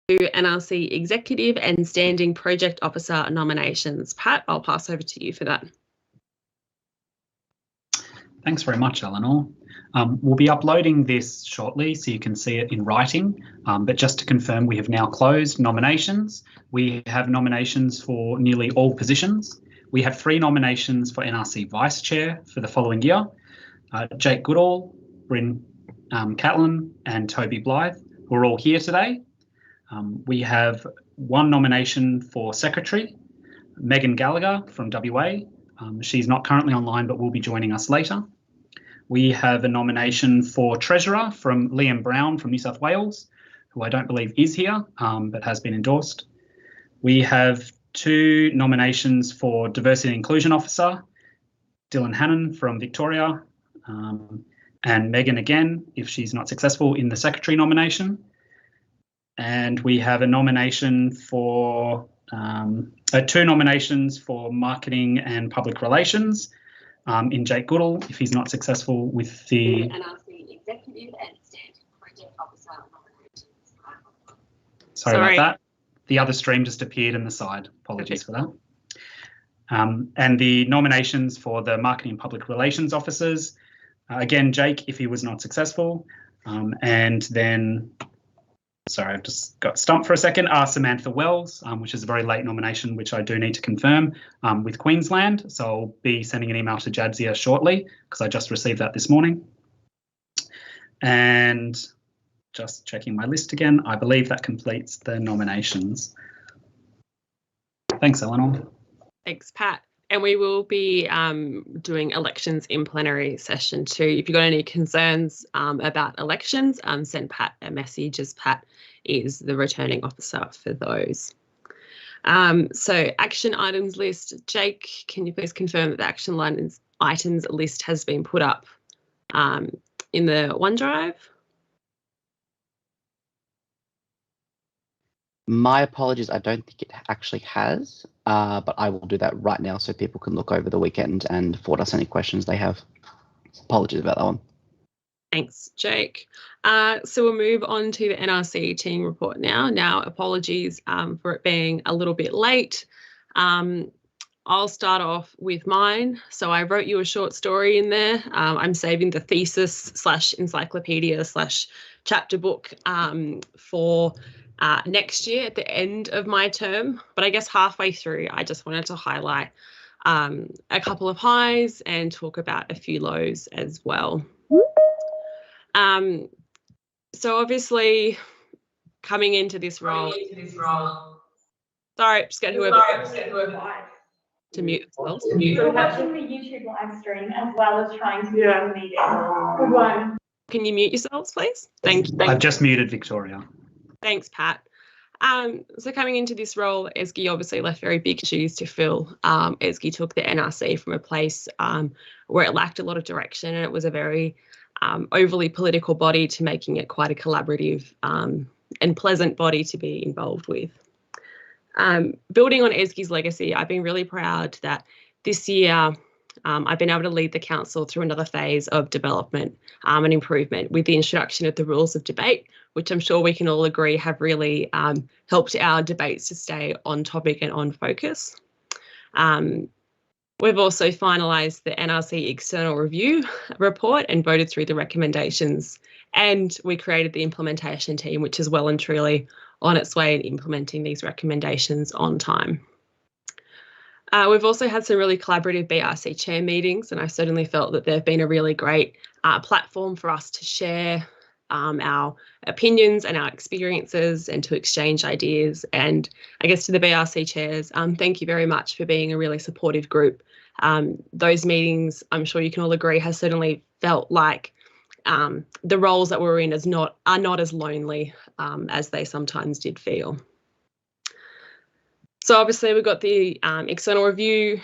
NRC Executive and Standing Project Officer nominations. Pat, I'll pass over to you for that. Thanks very much, Eleanor. We'll be uploading this shortly so you can see it in writing, but just to confirm, we have now closed nominations. We have nominations for nearly all positions. We have 3 nominations for NRC Vice Chair for the following year. Jake Goodall, Bryn Catlin and Toby Blythe, who are all here today. We have 1 nomination for Secretary, Megan Gallagher from WA. She's not currently online but will be joining us later. We have a nomination for Treasurer from Liam Brown from New South Wales, who I don't believe is here but has been endorsed. We have 2 nominations for Diversity and Inclusion Officer, Dylan Hannon from Victoria, and Megan again, if she's not successful, in the Secretary nomination. And we have a nomination for 2 nominations for Marketing and Public Relations in Jake Goodall, if he's not successful with the NRC Executive and Standing Project Officer nominations. Sorry about that. The other stream just appeared in the side. Apologies for that. And the nominations for the Marketing and Public Relations officers, again, Jake, if he was not successful, and then, sorry, I've just got stumped for a second, Samantha Wells, which is a very late nomination, which I do need to confirm with Queensland. So I'll be sending an email to Jadzia shortly because I just received that this morning. And just checking my list again, I believe that completes the nominations. Thanks, Eleanor. Thanks, Pat. And we will be doing elections in plenary session too. If you've got any concerns about elections, send Pat a message, as Pat is the returning officer for those. So action items list. Jake, can you please confirm that the action items list has been put up in the OneDrive? My apologies, I don't think it actually has, but I will do that right now so people can look over the weekend and forward us any questions they have. Apologies about that one. Thanks, Jake. So we'll move on to the NRC team report now. Now, apologies for it being a little bit late. I'll start off with mine. So I wrote you a short story in there. I'm saving the thesis / encyclopedia / chapter book for next year at the end of my term, but I guess halfway through, I just wanted to highlight a couple of highs and talk about a few lows as well. So obviously, coming into this role, sorry, just get whoever to mute themselves. We're watching the YouTube live stream as well as trying to do the meeting. Good one. Can you mute yourselves, please? Thank you. I've just muted Victoria. Thanks, Pat. So coming into this role, Esky obviously left very big shoes to fill. Esky took the NRC from a place where it lacked a lot of direction, and it was a very overly political body to making it quite a collaborative and pleasant body to be involved with. Building on Esky's legacy, I've been really proud that this year I've been able to lead the council through another phase of development and improvement with the introduction of the rules of debate, which I'm sure we can all agree have really helped our debates to stay on topic and on focus. We've also finalised the NRC external review report and voted through the recommendations, and we created the implementation team, which is well and truly on its way in implementing these recommendations on time. We've also had some really collaborative BRC chair meetings, and I certainly felt that they've been a really great platform for us to share our opinions and our experiences and to exchange ideas. And I guess to the BRC chairs, thank you very much for being a really supportive group. Those meetings, I'm sure you can all agree, has certainly felt like the roles that we're in are not as lonely as they sometimes did feel. So obviously we've got the external review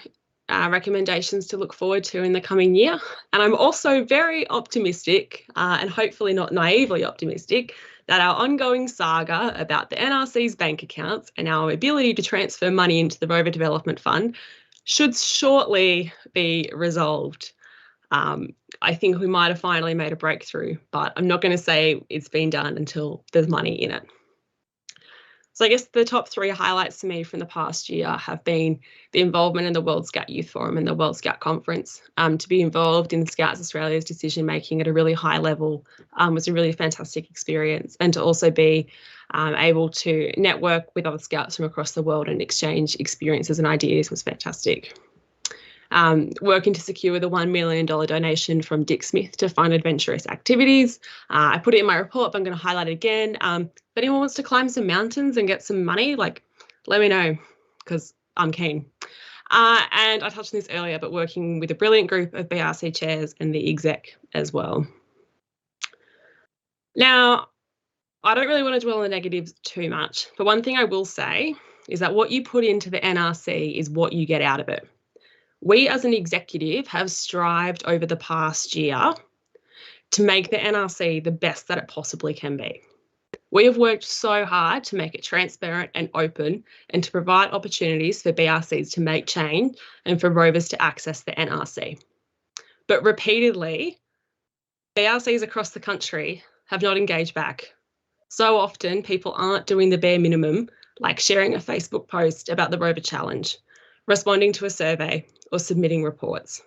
recommendations to look forward to in the coming year. And I'm also very optimistic and hopefully not naively optimistic that our ongoing saga about the NRC's bank accounts and our ability to transfer money into the Rover Development Fund should shortly be resolved. I think we might have finally made a breakthrough, but I'm not going to say it's been done until there's money in it. So I guess the top 3 highlights for me from the past year have been the involvement in the World Scout Youth Forum and the World Scout Conference. To be involved in the Scouts Australia's decision making at a really high level was a really fantastic experience, and to also be able to network with other Scouts from across the world and exchange experiences and ideas was fantastic. Working to secure the $1 million donation from Dick Smith to fund adventurous activities. I put it in my report, but I'm going to highlight it again. If anyone wants to climb some mountains and get some money, let me know, because I'm keen. And I touched on this earlier, but working with a brilliant group of BRC chairs and the exec as well. Now, I don't really want to dwell on the negatives too much, but one thing I will say is that what you put into the NRC is what you get out of it. We as an executive have strived over the past year to make the NRC the best that it possibly can be. We have worked so hard to make it transparent and open and to provide opportunities for BRCs to make change and for rovers to access the NRC. But repeatedly, BRCs across the country have not engaged back. So often people aren't doing the bare minimum, like sharing a Facebook post about the Rover Challenge, responding to a survey, or submitting reports.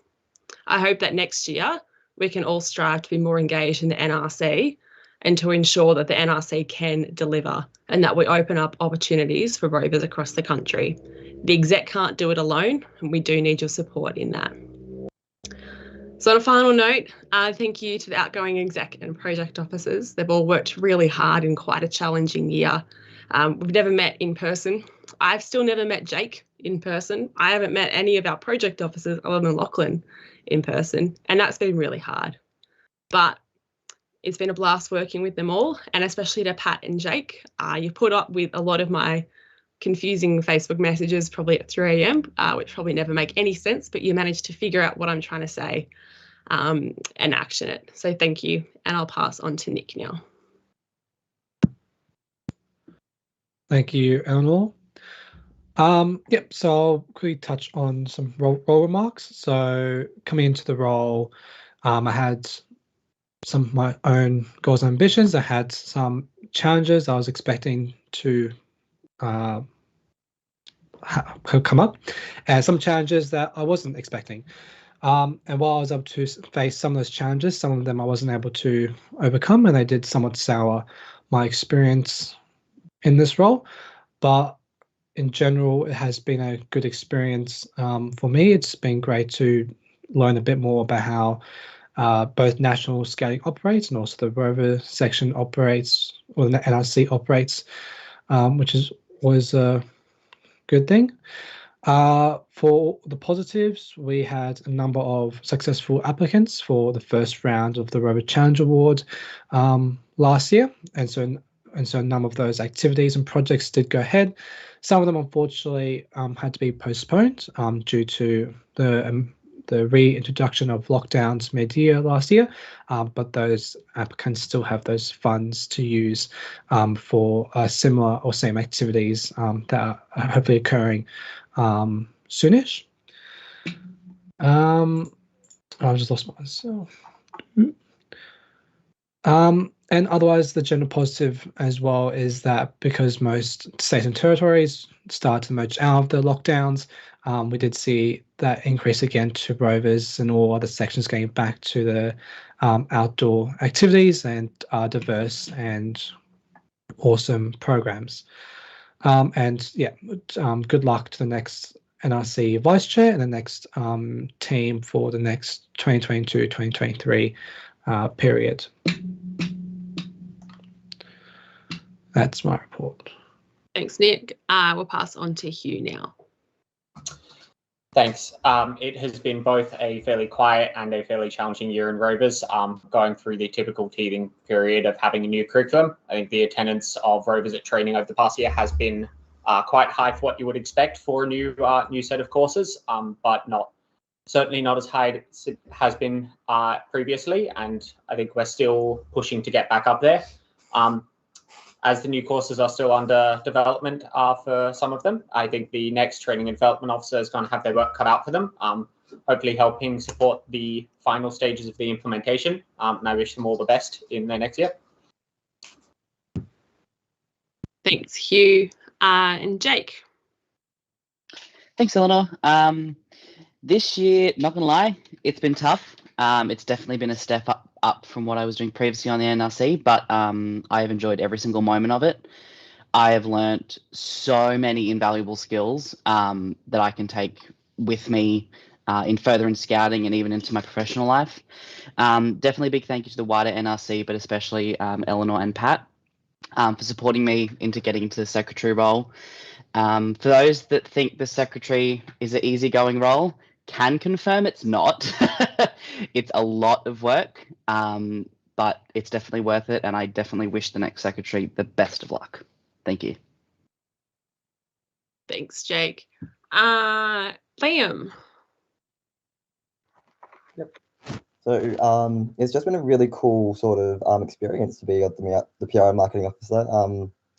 I hope that next year we can all strive to be more engaged in the NRC and to ensure that the NRC can deliver and that we open up opportunities for rovers across the country. The exec can't do it alone, and we do need your support in that. So on a final note, thank you to the outgoing exec and project officers. They've all worked really hard in quite a challenging year. We've never met in person. I've still never met Jake in person. I haven't met any of our project officers other than Lachlan in person, and that's been really hard. But it's been a blast working with them all, and especially to Pat and Jake. You put up with a lot of my confusing Facebook messages probably at 3 a.m, which probably never make any sense, but you managed to figure out what I'm trying to say and action it. So thank you, and I'll pass on to Nick now. Thank you, Eleanor. Yep, so I'll quickly touch on some role remarks. So coming into the role, I had some of my own goals and ambitions. I had some challenges I was expecting to come up, and some challenges that I wasn't expecting. And while I was able to face some of those challenges, some of them I wasn't able to overcome, and they did somewhat sour my experience in this role. But in general, it has been a good experience for me. It's been great to learn a bit more about how both National Scouting operates and also the Rover section operates, or the NRC operates, which was a good thing. For the positives, we had a number of successful applicants for the first round of the Rover Challenge Award last year, and so a number of those activities and projects did go ahead. Some of them, unfortunately, had to be postponed due to the reintroduction of lockdowns mid-year last year, but those applicants still have those funds to use for similar or same activities that are hopefully occurring soonish. I just lost myself. And otherwise, the general positive as well is that because most states and territories start to emerge out of the lockdowns, we did see that increase again to rovers and all other sections getting back to the outdoor activities and diverse and awesome programs. And yeah, good luck to the next NRC Vice Chair and the next team for the next 2022-2023 period. That's my report. Thanks, Nick. We'll pass on to Hugh now. Thanks. It has been both a fairly quiet and a fairly challenging year in Rovers, going through the typical teething period of having a new curriculum. I think the attendance of Rovers at training over the past year has been quite high for what you would expect for a new set of courses, but certainly not as high as it has been previously, and I think we're still pushing to get back up there. As the new courses are still under development for some of them, I think the next training and development officer is going to have their work cut out for them, hopefully helping support the final stages of the implementation, and I wish them all the best in their next year. Thanks, Hugh. And Jake. Thanks, Eleanor. This year, not gonna lie, it's been tough. It's definitely been a step up from what I was doing previously on the NRC, but I have enjoyed every single moment of it. I have learnt so many invaluable skills that I can take with me in further in scouting and even into my professional life. Definitely a big thank you to the wider NRC, but especially Eleanor and Pat for supporting me into getting into the secretary role. For those that think the secretary is an easygoing role, can confirm it's not. It's a lot of work, but it's definitely worth it, and I definitely wish the next secretary the best of luck. Thank you. Thanks, Jake. Liam. So it's just been a really cool sort of experience to be the PR and marketing officer.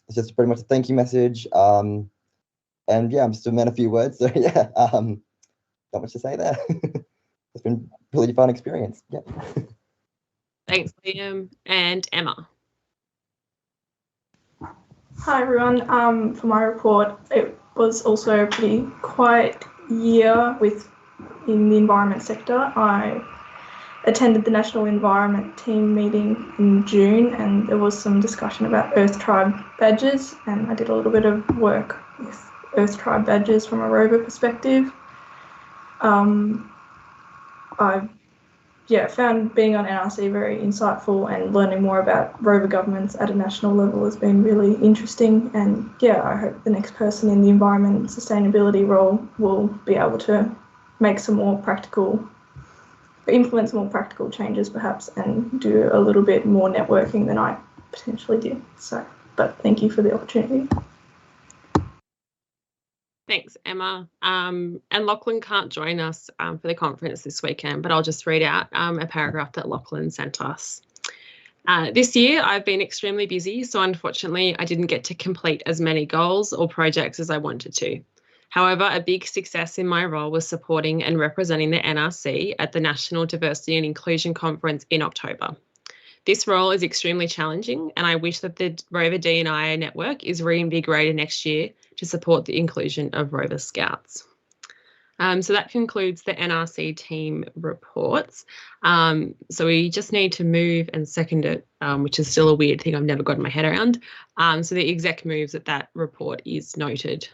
It's just pretty much a thank you message. And yeah, I'm just a man a few words. So yeah, not much to say there. It's been a really fun experience. Yeah. Thanks, Liam. And Emma. Hi everyone. For my report, it was also a pretty quiet year in the environment sector. I attended the National Environment Team meeting in June, and there was some discussion about Earth Tribe badges, and I did a little bit of work with Earth Tribe badges from a rover perspective. I found being on NRC very insightful, and learning more about rover governance at a national level has been really interesting. And yeah, I hope the next person in the environment and sustainability role will be able to make some more practical, implement some more practical changes perhaps, and do a little bit more networking than I potentially did. So, but thank you for the opportunity. Thanks, Emma. And Lachlan can't join us for the conference this weekend, but I'll just read out a paragraph that Lachlan sent us. This year, I've been extremely busy, so unfortunately, I didn't get to complete as many goals or projects as I wanted to. However, a big success in my role was supporting and representing the NRC at the National Diversity and Inclusion Conference in October. This role is extremely challenging, and I wish that the Rover D&I network is reinvigorated next year to support the inclusion of Rover Scouts. So that concludes the NRC team reports. So we just need to move and second it, which is still a weird thing I've never gotten my head around. So the exec moves that report is noted,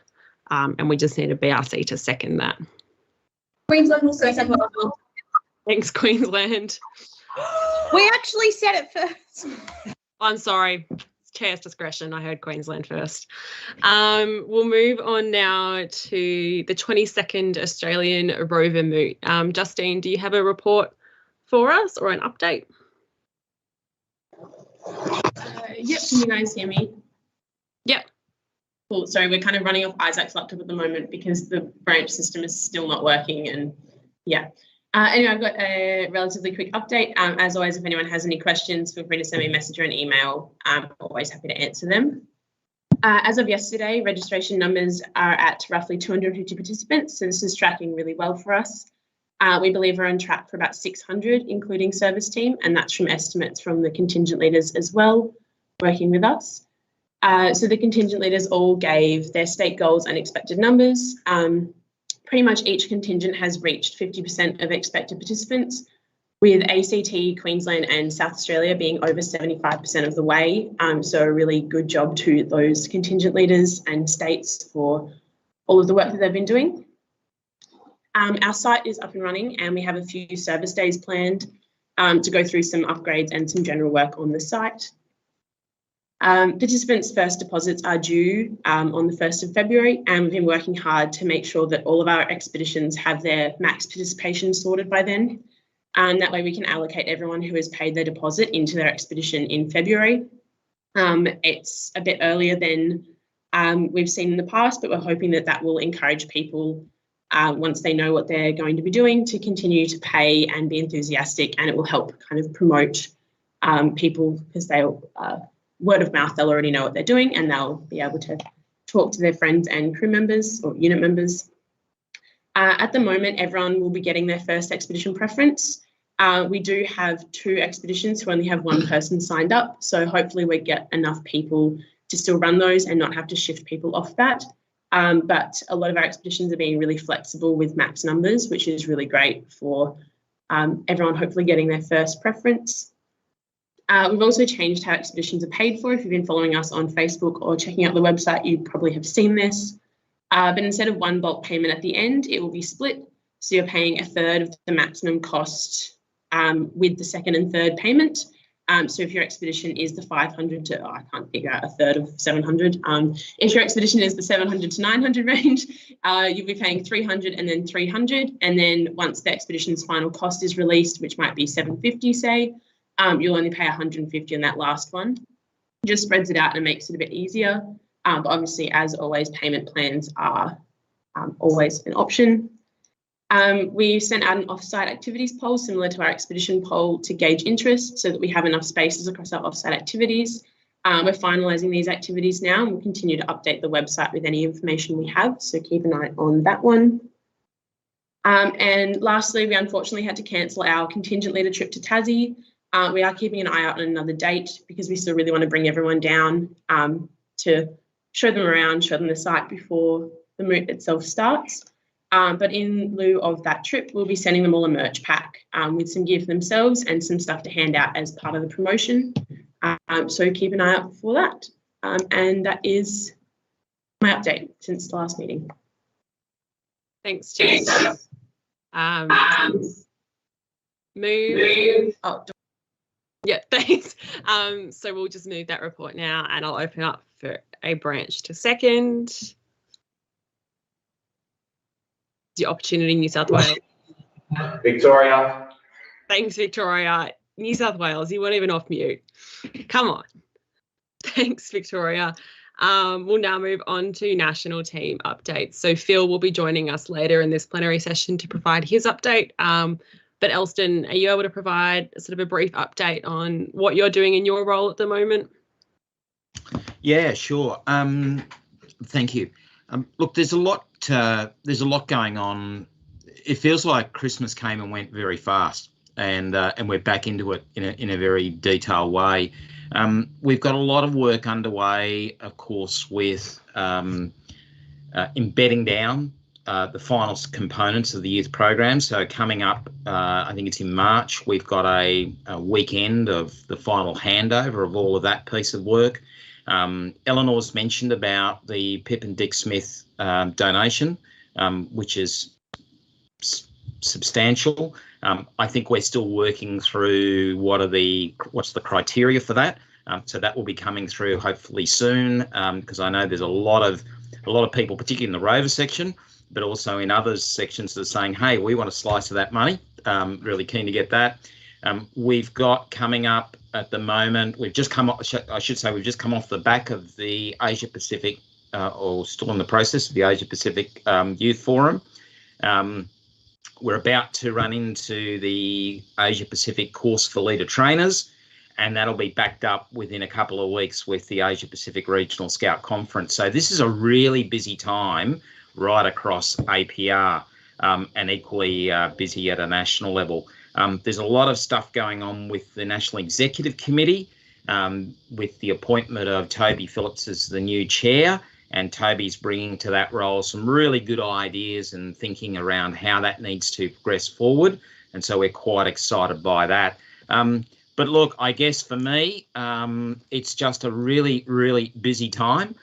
and we just need a BRC to second that. Queensland will second. Thanks, Queensland. We actually said it first. I'm sorry. Chair's discretion. I heard Queensland first. We'll move on now to the 22nd Australian Rover Moot. Justine, do you have a report for us or an update? Yep, can you guys hear me? Yep. Cool. Sorry, we're kind of running off Isaac's laptop at the moment because the branch system is still not working, and yeah. Anyway, I've got a relatively quick update. As always, if anyone has any questions, feel free to send me a message or an email. I'm always happy to answer them. As of yesterday, registration numbers are at roughly 250 participants, so this is tracking really well for us. We believe we're on track for about 600, including service team, and that's from estimates from the contingent leaders as well, working with us. So the contingent leaders all gave their state goals and expected numbers. Pretty much each contingent has reached 50% of expected participants, with ACT, Queensland and South Australia being over 75% of the way. So a really good job to those contingent leaders and states for all of the work that they've been doing. Our site is up and running, and we have a few service days planned to go through some upgrades and some general work on the site. Participants' first deposits are due on the 1st of February, and we've been working hard to make sure that all of our expeditions have their max participation sorted by then. That way we can allocate everyone who has paid their deposit into their expedition in February. It's a bit earlier than we've seen in the past, but we're hoping that that will encourage people, once they know what they're going to be doing, to continue to pay and be enthusiastic, and it will help kind of promote people, because they'll word of mouth, they'll already know what they're doing, and they'll be able to talk to their friends and crew members or unit members. At the moment, everyone will be getting their first expedition preference. We do have 2 expeditions who only have 1 person signed up, so hopefully we get enough people to still run those and not have to shift people off that. But a lot of our expeditions are being really flexible with max numbers, which is really great for everyone hopefully getting their first preference. We've also changed how expeditions are paid for. If you've been following us on Facebook or checking out the website, you probably have seen this. But instead of one bulk payment at the end, it will be split. So you're paying a third of the maximum cost with the second and third payment. So if your expedition is the 500 to, I can't figure out a third of 700. If your expedition is the 700 to 900 range, you'll be paying 300 and then 300. And then once the expedition's final cost is released, which might be 750, say, you'll only pay 150 on that last one. It just spreads it out and makes it a bit easier. But obviously, as always, payment plans are always an option. We sent out an off-site activities poll similar to our expedition poll to gauge interest so that we have enough spaces across our off-site activities. We're finalising these activities now and we'll continue to update the website with any information we have, so keep an eye on that one. And lastly, we unfortunately had to cancel our contingent leader trip to Tassie. We are keeping an eye out on another date because we still really want to bring everyone down to show them around, show them the site before the moot itself starts. But in lieu of that trip, we'll be sending them all a merch pack with some gear for themselves and some stuff to hand out as part of the promotion. So keep an eye out for that. And that is my update since the last meeting. Thanks, Jess. Move. Oh, yeah, thanks. So we'll just move that report now and I'll open up for a branch to second. The opportunity, New South Wales. Victoria. Thanks, Victoria. New South Wales, you weren't even off mute. Come on. Thanks, Victoria. We'll now move on to national team updates. So Phil will be joining us later in this plenary session to provide his update. But Elston, are you able to provide sort of a brief update on what you're doing in your role at the moment? Yeah, sure. Thank you. Look, there's a lot going on. It feels like Christmas came and went very fast, and we're back into it in a very detailed way. We've got a lot of work underway, of course, with embedding down the final components of the youth program. So coming up, I think it's in March, we've got a weekend of the final handover of all of that piece of work. Eleanor's mentioned about the Pip and Dick Smith donation, which is substantial. I think we're still working through what's the criteria for that. So that will be coming through hopefully soon, because I know there's a lot of people, particularly in the Rover section, but also in other sections that are saying, hey, we want a slice of that money. Really keen to get that. We've got coming up at the moment, we've just come off the back of the Asia Pacific, or still in the process of the Asia Pacific Youth Forum. We're about to run into the Asia Pacific course for leader trainers, and that'll be backed up within a couple of weeks with the Asia Pacific Regional Scout Conference. So this is a really busy time right across APR, and equally busy at a national level. There's a lot of stuff going on with the National Executive Committee, with the appointment of Toby Phillips as the new chair, and Toby's bringing to that role some really good ideas and thinking around how that needs to progress forward. And so we're quite excited by that. But look, I guess for me, it's just a really, really busy time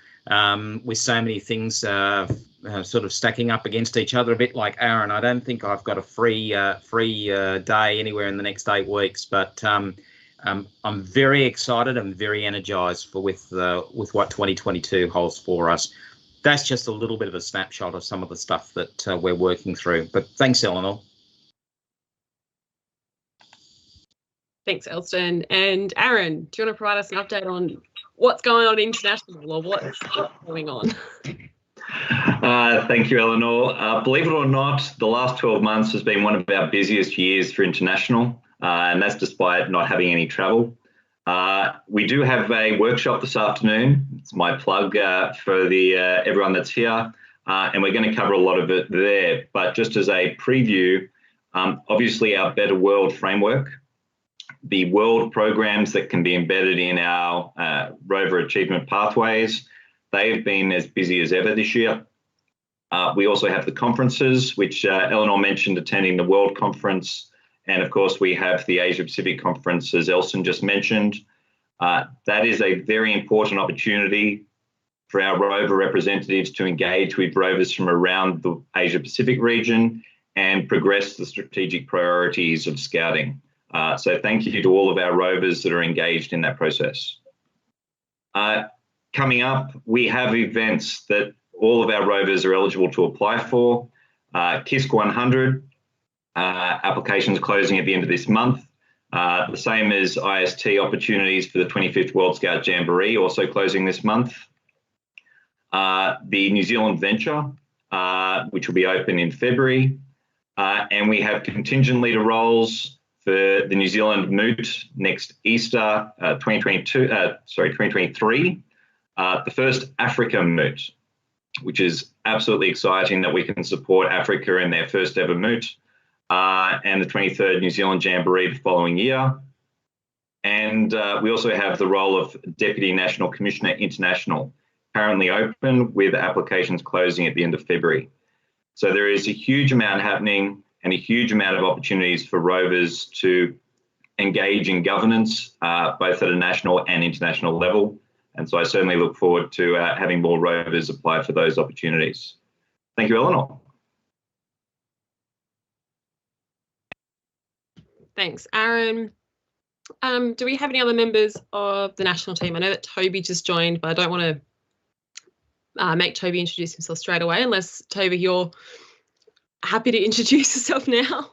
with so many things sort of stacking up against each other, a bit like Aaron. I don't think I've got a free day anywhere in the next 8 weeks, but I'm very excited and very energised with what 2022 holds for us. That's just a little bit of a snapshot of some of the stuff that we're working through. But thanks, Eleanor. Thanks, Elston. And Aaron, do you want to provide us an update on what's going on international, or what's going on? Thank you, Eleanor. Believe it or not, the last 12 months has been one of our busiest years for international, and that's despite not having any travel. We do have a workshop this afternoon. It's my plug for the everyone that's here, and we're going to cover a lot of it there. But just as a preview, obviously our Better World framework the world programs that can be embedded in our Rover Achievement Pathways. They've been as busy as ever this year. We also have the conferences, which Eleanor mentioned, attending the World Conference. And of course, we have the Asia Pacific Conference, as Elson just mentioned. That is a very important opportunity for our Rover representatives to engage with rovers from around the Asia Pacific region and progress the strategic priorities of Scouting. So thank you to all of our rovers that are engaged in that process. Coming up, we have events that all of our rovers are eligible to apply for. KISC 100, applications closing at the end of this month. The same as IST opportunities for the 25th World Scout Jamboree, also closing this month. The New Zealand Venture, which will be open in February. And we have contingent leader roles for the New Zealand Moot next Easter 2023. The first Africa Moot, which is absolutely exciting that we can support Africa in their first ever Moot, and the 23rd New Zealand Jamboree the following year. And we also have the role of Deputy National Commissioner International, currently open with applications closing at the end of February. So there is a huge amount happening and a huge amount of opportunities for rovers to engage in governance, both at a national and international level. And so I certainly look forward to having more rovers apply for those opportunities. Thank you, Eleanor. Thanks, Aaron. Do we have any other members of the national team? I know that Toby just joined, but I don't want to make Toby introduce himself straight away, unless, Toby, you're happy to introduce yourself now.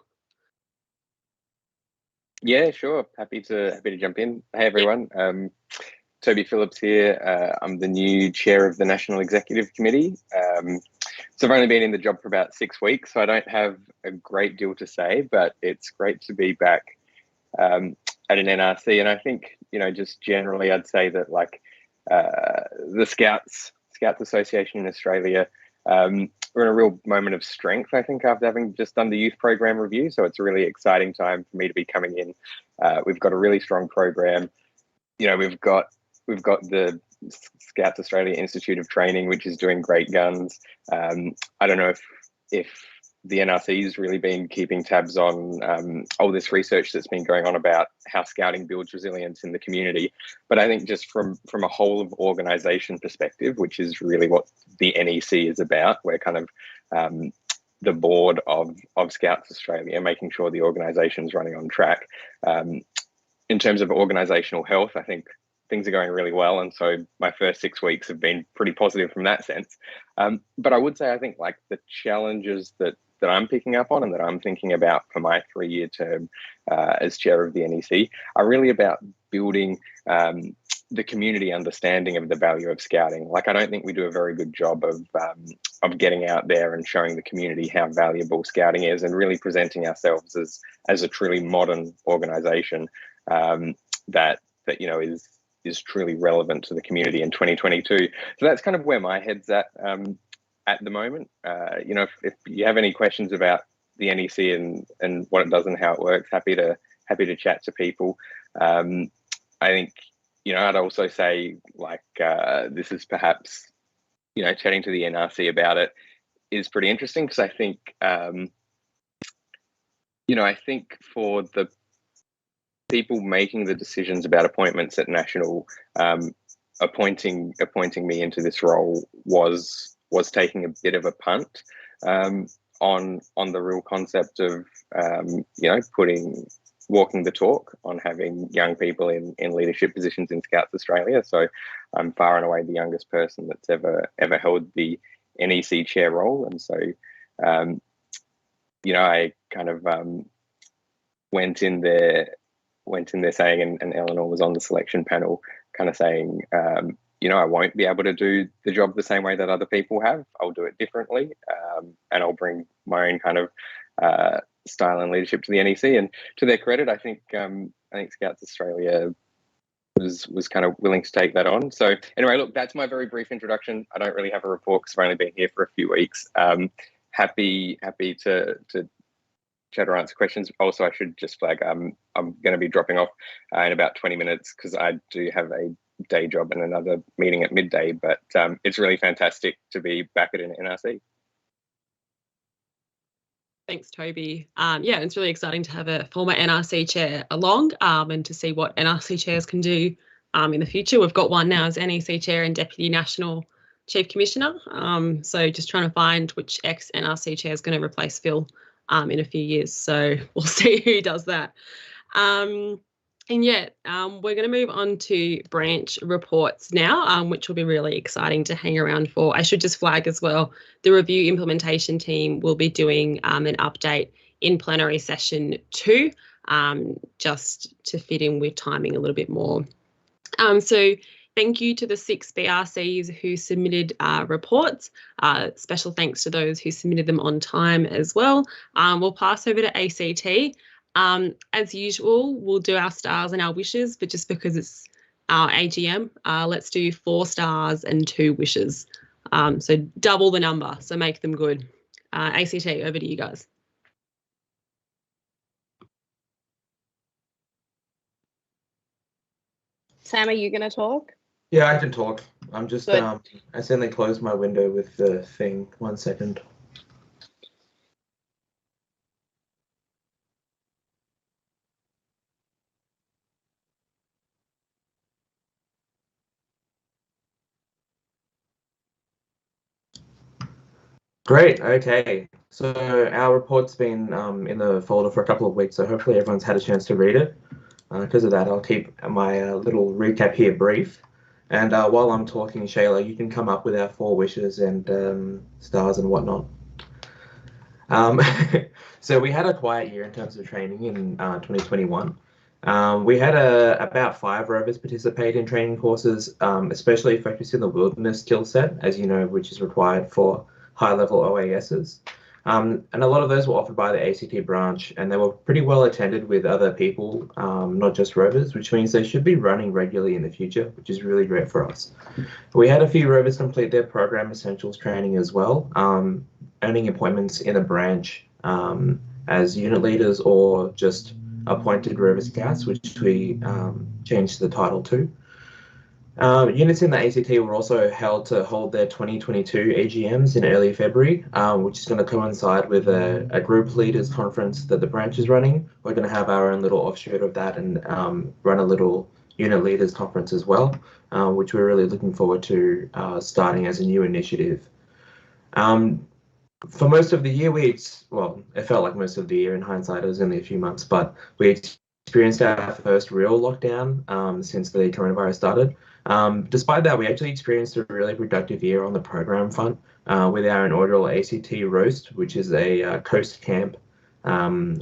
Yeah, sure. Happy to jump in. Hey, everyone. Toby Phillips here. I'm the new chair of the National Executive Committee. So I've only been in the job for about 6 weeks, so I don't have a great deal to say, but it's great to be back at an NRC. And I think, you know, just generally, I'd say that like the Scouts Association in Australia, we're in a real moment of strength, I think, after having just done the youth program review. So it's a really exciting time for me to be coming in. We've got a really strong program. You know, we've got the Scouts Australia Institute of Training, which is doing great guns. I don't know if the NRC has really been keeping tabs on all this research that's been going on about how Scouting builds resilience in the community. But I think just from a whole of organisation perspective, which is really what the NEC is about, we're kind of the board of Scouts Australia, making sure the organisation is running on track. In terms of organisational health, I think things are going really well. And so my first 6 weeks have been pretty positive from that sense. But I would say, I think like the challenges that I'm picking up on and that I'm thinking about for my 3-year term as chair of the NEC are really about building the community understanding of the value of Scouting. Like, I don't think we do a very good job of getting out there and showing the community how valuable Scouting is and really presenting ourselves as a truly modern organisation that you know is truly relevant to the community in 2022. So that's kind of where my head's at the moment. You know, if you have any questions about the NEC and what it does and how it works, happy to chat to people. I think, you know, I'd also say like this is perhaps, you know, chatting to the NRC about it is pretty interesting because I think, you know, I think for the people making the decisions about appointments at National, appointing me into this role was taking a bit of a punt on the real concept of you know, walking the talk on having young people in leadership positions in Scouts Australia. So I'm far and away the youngest person that's ever held the NEC chair role, and so you know, I kind of went in there saying, and Eleanor was on the selection panel kind of saying, you know, I won't be able to do the job the same way that other people have. I'll do it differently, and I'll bring my own kind of style and leadership to the NEC. And to their credit, I think Scouts Australia was kind of willing to take that on. So anyway, look, that's my very brief introduction. I don't really have a report because I've only been here for a few weeks. Happy to chat or answer questions. Also, I should just flag I'm going to be dropping off in about 20 minutes because I do have a day job and another meeting at midday, but it's really fantastic to be back at an NRC. Thanks, Toby. Yeah, it's really exciting to have a former NRC chair along and to see what NRC chairs can do in the future. We've got one now as NEC chair and Deputy National Chief Commissioner. So just trying to find which ex-NRC chair is going to replace Phil in a few years. So we'll see who does that. And yet, we're going to move on to branch reports now, which will be really exciting to hang around for. I should just flag as well, the review implementation team will be doing an update in plenary session 2, just to fit in with timing a little bit more. So thank you to the 6 BRCs who submitted reports. Special thanks to those who submitted them on time as well. We'll pass over to ACT. As usual, we'll do our stars and our wishes, but just because it's our AGM, let's do 4 stars and 2 wishes. So double the number, so make them good. ACT, over to you guys. Sam, are you going to talk? Yeah, I can talk. I'm just, I accidentally closed my window with the thing. 1 second. Great, okay. So our report's been in the folder for a couple of weeks, so hopefully everyone's had a chance to read it. Because of that, I'll keep my little recap here brief. And while I'm talking, Shayla, you can come up with our 4 wishes and stars and whatnot. So we had a quiet year in terms of training in 2021. We had about 5 rovers participate in training courses, especially focused in the wilderness skill set, as you know, which is required for high-level OASs. And a lot of those were offered by the ACT branch, and they were pretty well attended with other people, not just rovers, which means they should be running regularly in the future, which is really great for us. We had a few rovers complete their program essentials training as well, earning appointments in a branch as unit leaders or just appointed rover scouts, which we changed the title to. Units in the ACT were also held to hold their 2022 AGMs in early February, which is going to coincide with a group leaders conference that the branch is running. We're going to have our own little offshoot of that and run a little unit leaders conference as well, which we're really looking forward to starting as a new initiative. For most of the year, well, it felt like most of the year in hindsight, it was only a few months, but we experienced our first real lockdown since the coronavirus started. Despite that, we actually experienced a really productive year on the program front with our inaugural ACT Roast, which is a coast camp,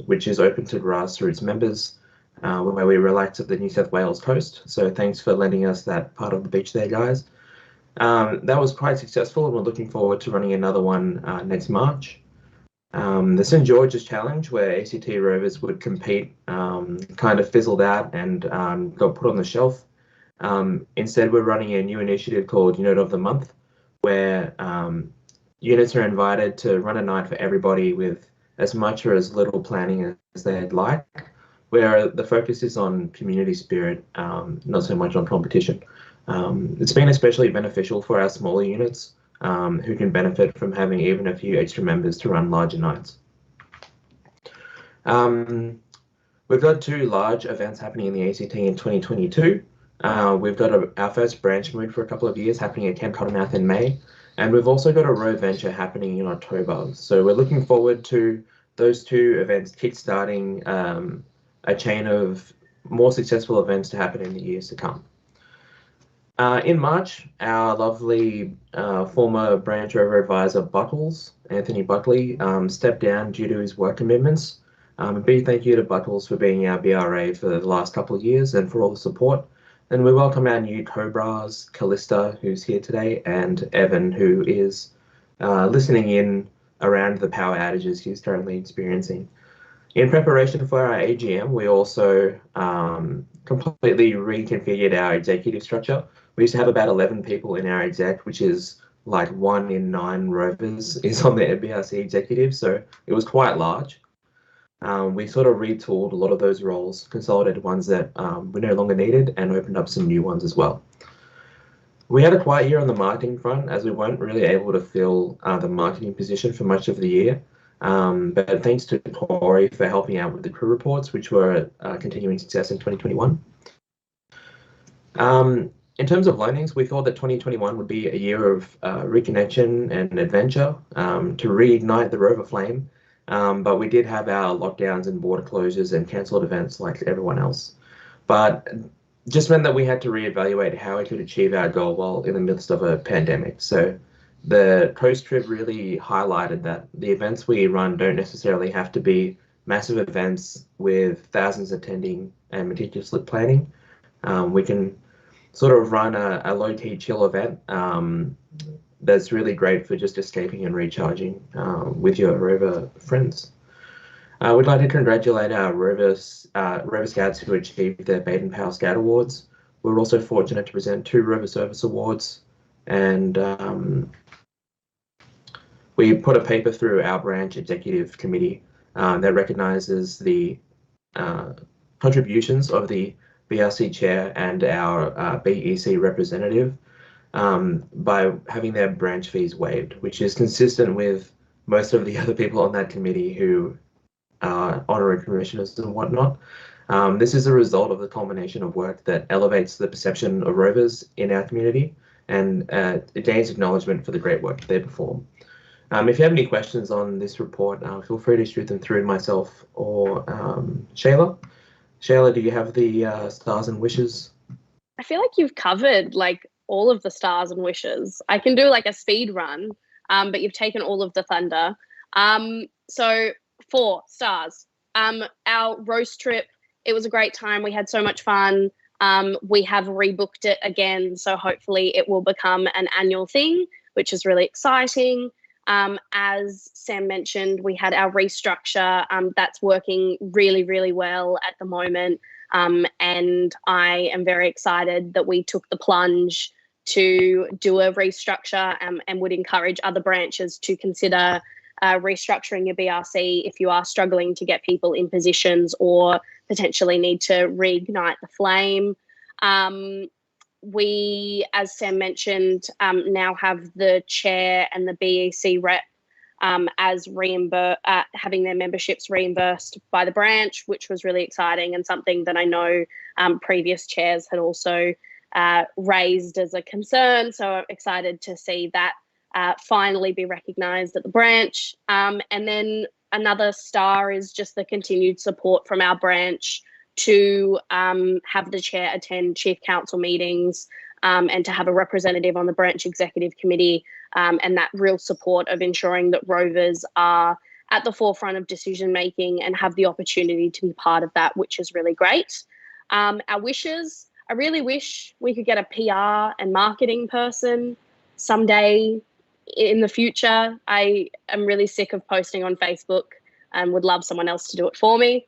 which is open to grassroots members, where we relax at the New South Wales coast. So thanks for lending us that part of the beach there, guys. That was quite successful, and we're looking forward to running another one next March. The St George's Challenge, where ACT rovers would compete, kind of fizzled out and got put on the shelf. Instead, we're running a new initiative called Unit of the Month, where units are invited to run a night for everybody with as much or as little planning as they'd like, where the focus is on community spirit, not so much on competition. It's been especially beneficial for our smaller units, who can benefit from having even a few extra members to run larger nights. We've got 2 large events happening in the ACT in 2022. We've got our first branch move for a couple of years happening at Camp Cottonmouth in May, and we've also got a road venture happening in October. So we're looking forward to those 2 events kickstarting a chain of more successful events to happen in the years to come. In March, our lovely former branch rover advisor Buckles, Anthony Buckley, stepped down due to his work commitments. A big thank you to Buckles for being our BRA for the last couple of years and for all the support. And we welcome our new Cobras, Callista, who's here today, and Evan, who is listening in around the power outages he's currently experiencing. In preparation for our AGM, we also completely reconfigured our executive structure. We used to have about 11 people in our exec, which is like 1 in 9 rovers is on the BRC executive, so it was quite large. we sort of retooled a lot of those roles, consolidated ones that were no longer needed, and opened up some new ones as well. We had a quiet year on the marketing front, as we weren't really able to fill the marketing position for much of the year. But thanks to Corey for helping out with the crew reports, which were a continuing success in 2021. In terms of learnings, we thought that 2021 would be a year of reconnection and adventure to reignite the Rover flame. But we did have our lockdowns and border closures and cancelled events like everyone else. But just meant that we had to reevaluate how we could achieve our goal while in the midst of a pandemic. So the coast trip really highlighted that the events we run don't necessarily have to be massive events with thousands attending and meticulous planning. We can sort of run a low-key chill event that's really great for just escaping and recharging with your Rover friends. We'd like to congratulate our Rover Scouts who achieved their Baden Powell Scout Awards. We were also fortunate to present 2 Rover Service Awards, and we put a paper through our branch executive committee that recognises the contributions of the BRC chair and our BEC representative by having their branch fees waived, which is consistent with most of the other people on that committee who are honorary commissioners and whatnot. This is a result of the culmination of work that elevates the perception of Rovers in our community, and it gains acknowledgement for the great work they perform. If you have any questions on this report, feel free to shoot them through myself or Shayla. Shayla, do you have the stars and wishes? I feel like you've covered like all of the stars and wishes. I can do like a speed run, but you've taken all of the thunder. So 4 stars. Our roast trip, it was a great time. We had so much fun. We have rebooked it again, so hopefully it will become an annual thing, which is really exciting. As Sam mentioned, we had our restructure that's working really, really well at the moment. And I am very excited that we took the plunge to do a restructure and would encourage other branches to consider restructuring your BRC if you are struggling to get people in positions or potentially need to reignite the flame. We, as Sam mentioned, now have the chair and the BEC rep as having their memberships reimbursed by the branch, which was really exciting and something that I know previous chairs had also raised as a concern. So I'm excited to see that finally be recognised at the branch. And then another star is just the continued support from our branch to have the chair attend chief council meetings and to have a representative on the branch executive committee, and that real support of ensuring that Rovers are at the forefront of decision making and have the opportunity to be part of that, which is really great. Our wishes, I really wish we could get a PR and marketing person someday in the future. I am really sick of posting on Facebook and would love someone else to do it for me.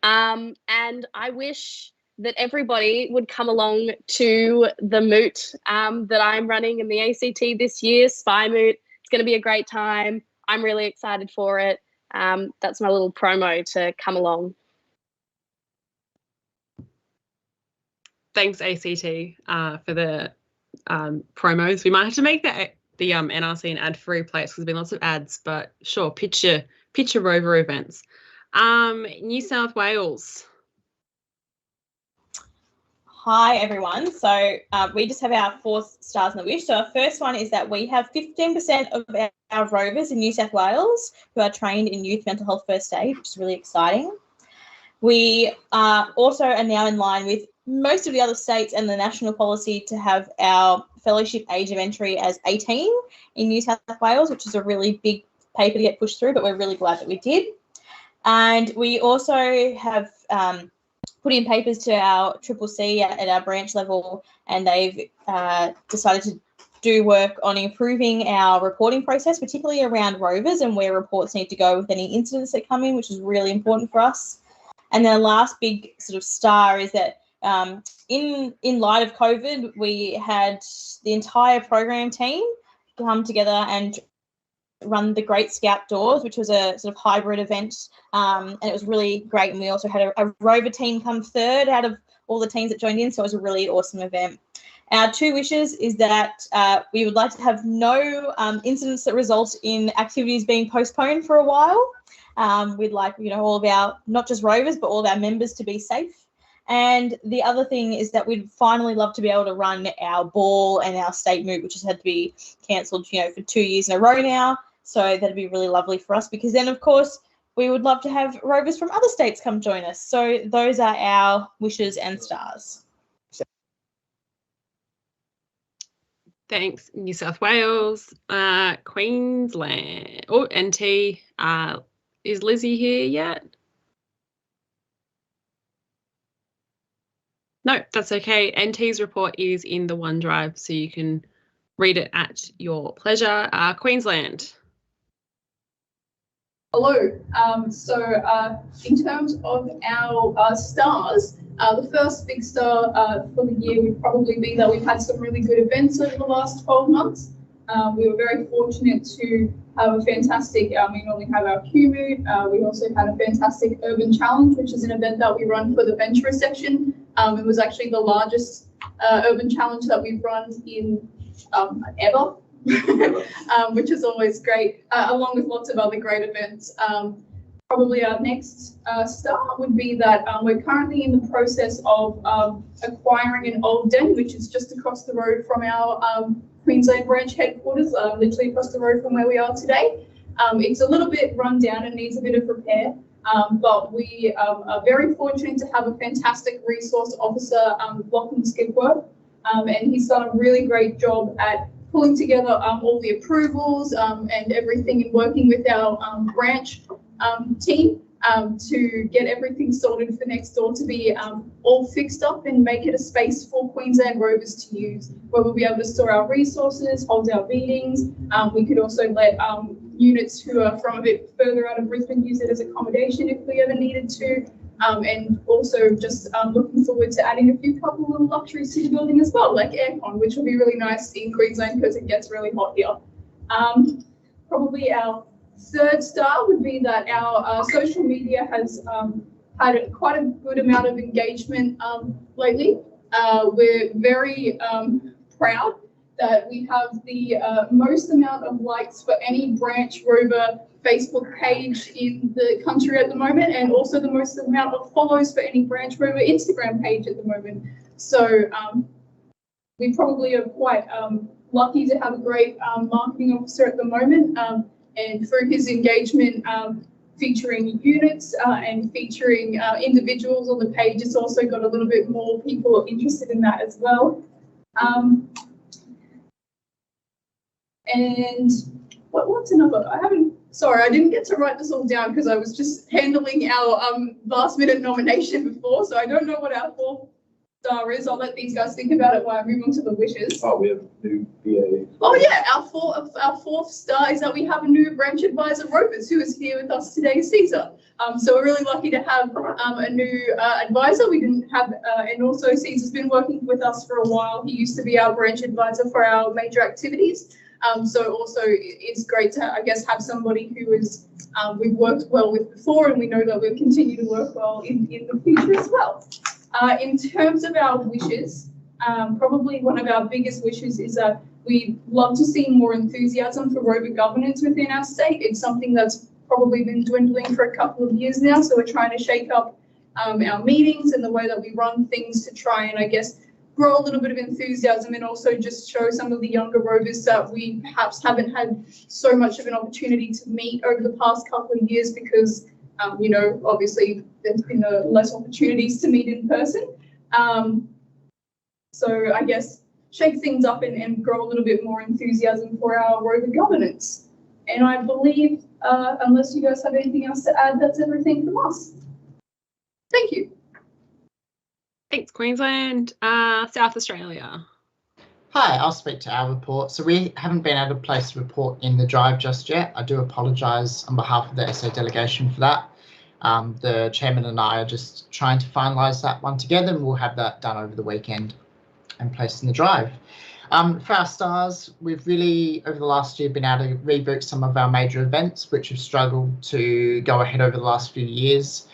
And I wish that everybody would come along to the moot that I'm running in the ACT this year, Spy Moot. It's going to be a great time. I'm really excited for it. That's my little promo to come along. Thanks, ACT, for the promos. We might have to make the NRC an ad-free place because there's been lots of ads, but sure, pitch your Rover events. New South Wales. Hi everyone. So we just have our 4 stars in the wish. So our first one is that we have 15% of our Rovers in New South Wales who are trained in youth mental health first aid, which is really exciting. We also are now in line with most of the other states and the national policy to have our fellowship age of entry as 18 in New South Wales, which is a really big paper to get pushed through, but we're really glad that we did. And we also have put in papers to our CCC at our branch level, and they've decided to do work on improving our reporting process, particularly around Rovers and where reports need to go with any incidents that come in, which is really important for us. And then the last big sort of star is that in light of COVID, we had the entire program team come together and run the Great Scout Doors, which was a sort of hybrid event, and it was really great. And we also had a Rover team come third out of all the teams that joined in, so it was a really awesome event. Our 2 wishes is that we would like to have no incidents that result in activities being postponed for a while. We'd like, all of our, not just Rovers, but all of our members to be safe. And the other thing is that we'd finally love to be able to run our ball and our state moot, which has had to be cancelled, for 2 years in a row now. So that'd be really lovely for us, because then, of course, we would love to have Rovers from other states come join us. So those are our wishes and stars. Thanks, New South Wales. Queensland. Oh, NT. Is Lizzie here yet? No, that's okay. NT's report is in the OneDrive, so you can read it at your pleasure. Queensland. Hello. In terms of our stars, the first big star for the year would probably be that we've had some really good events over the last 12 months. We were very fortunate to have a fantastic, we normally have our Q-Moot. We also had a fantastic Urban Challenge, which is an event that we run for the Venturer section. It was actually the largest Urban Challenge that we've run in ever, which is always great, along with lots of other great events. Probably our next star would be that we're currently in the process of acquiring an old den, which is just across the road from our Queensland branch headquarters, literally across the road from where we are today. It's a little bit run down and needs a bit of repair, but we are very fortunate to have a fantastic resource officer, Lachlan Skipworth, and he's done a really great job at pulling together all the approvals and everything, and working with our branch team to get everything sorted for next door to be all fixed up and make it a space for Queensland Rovers to use, where we'll be able to store our resources, hold our meetings. We could also let units who are from a bit further out of Brisbane use it as accommodation if we ever needed to. And also just looking forward to adding a few couple little luxuries to the building as well, like aircon, which will be really nice in Queensland because it gets really hot here. Probably our third star would be that our social media has had quite a good amount of engagement lately. We're very proud that we have the most amount of likes for any branch Rover Facebook page in the country at the moment, and also the most amount of follows for any branch Rover Instagram page at the moment. So we probably are quite lucky to have a great marketing officer at the moment, and through his engagement featuring units and featuring individuals on the page, it's also got a little bit more people interested in that as well. And what's another? I didn't get to write this all down because I was just handling our last minute nomination before, so I don't know what our fourth star is. I'll let these guys think about it while I move on to the wishes. Oh, we have a new BA. Oh yeah, our fourth star is that we have a new branch advisor, Rovers, who is here with us today, Caesar. So we're really lucky to have a new advisor. We didn't have, and also Caesar's been working with us for a while. He used to be our branch advisor for our major activities. So also it's great to, I guess, have somebody who is we've worked well with before, and we know that we'll continue to work well in the future as well. In terms of our wishes, probably one of our biggest wishes is that we'd love to see more enthusiasm for Rover governance within our state. It's something that's probably been dwindling for a couple of years now, so we're trying to shake up our meetings and the way that we run things to try and, I guess, grow a little bit of enthusiasm, and also just show some of the younger Rovers that we perhaps haven't had so much of an opportunity to meet over the past couple of years because, obviously there's been less opportunities to meet in person. So I guess shake things up and grow a little bit more enthusiasm for our Rover governance. And I believe, unless you guys have anything else to add, that's everything from us. Thank you. Thanks, Queensland. South Australia. Hi, I'll speak to our report. So we haven't been able to place a report in the drive just yet. I do apologise on behalf of the SA delegation for that. The chairman and I are just trying to finalise that one together, and we'll have that done over the weekend and placed in the drive. For our stars, we've really, over the last year, been able to reboot some of our major events, which have struggled to go ahead over the last few years,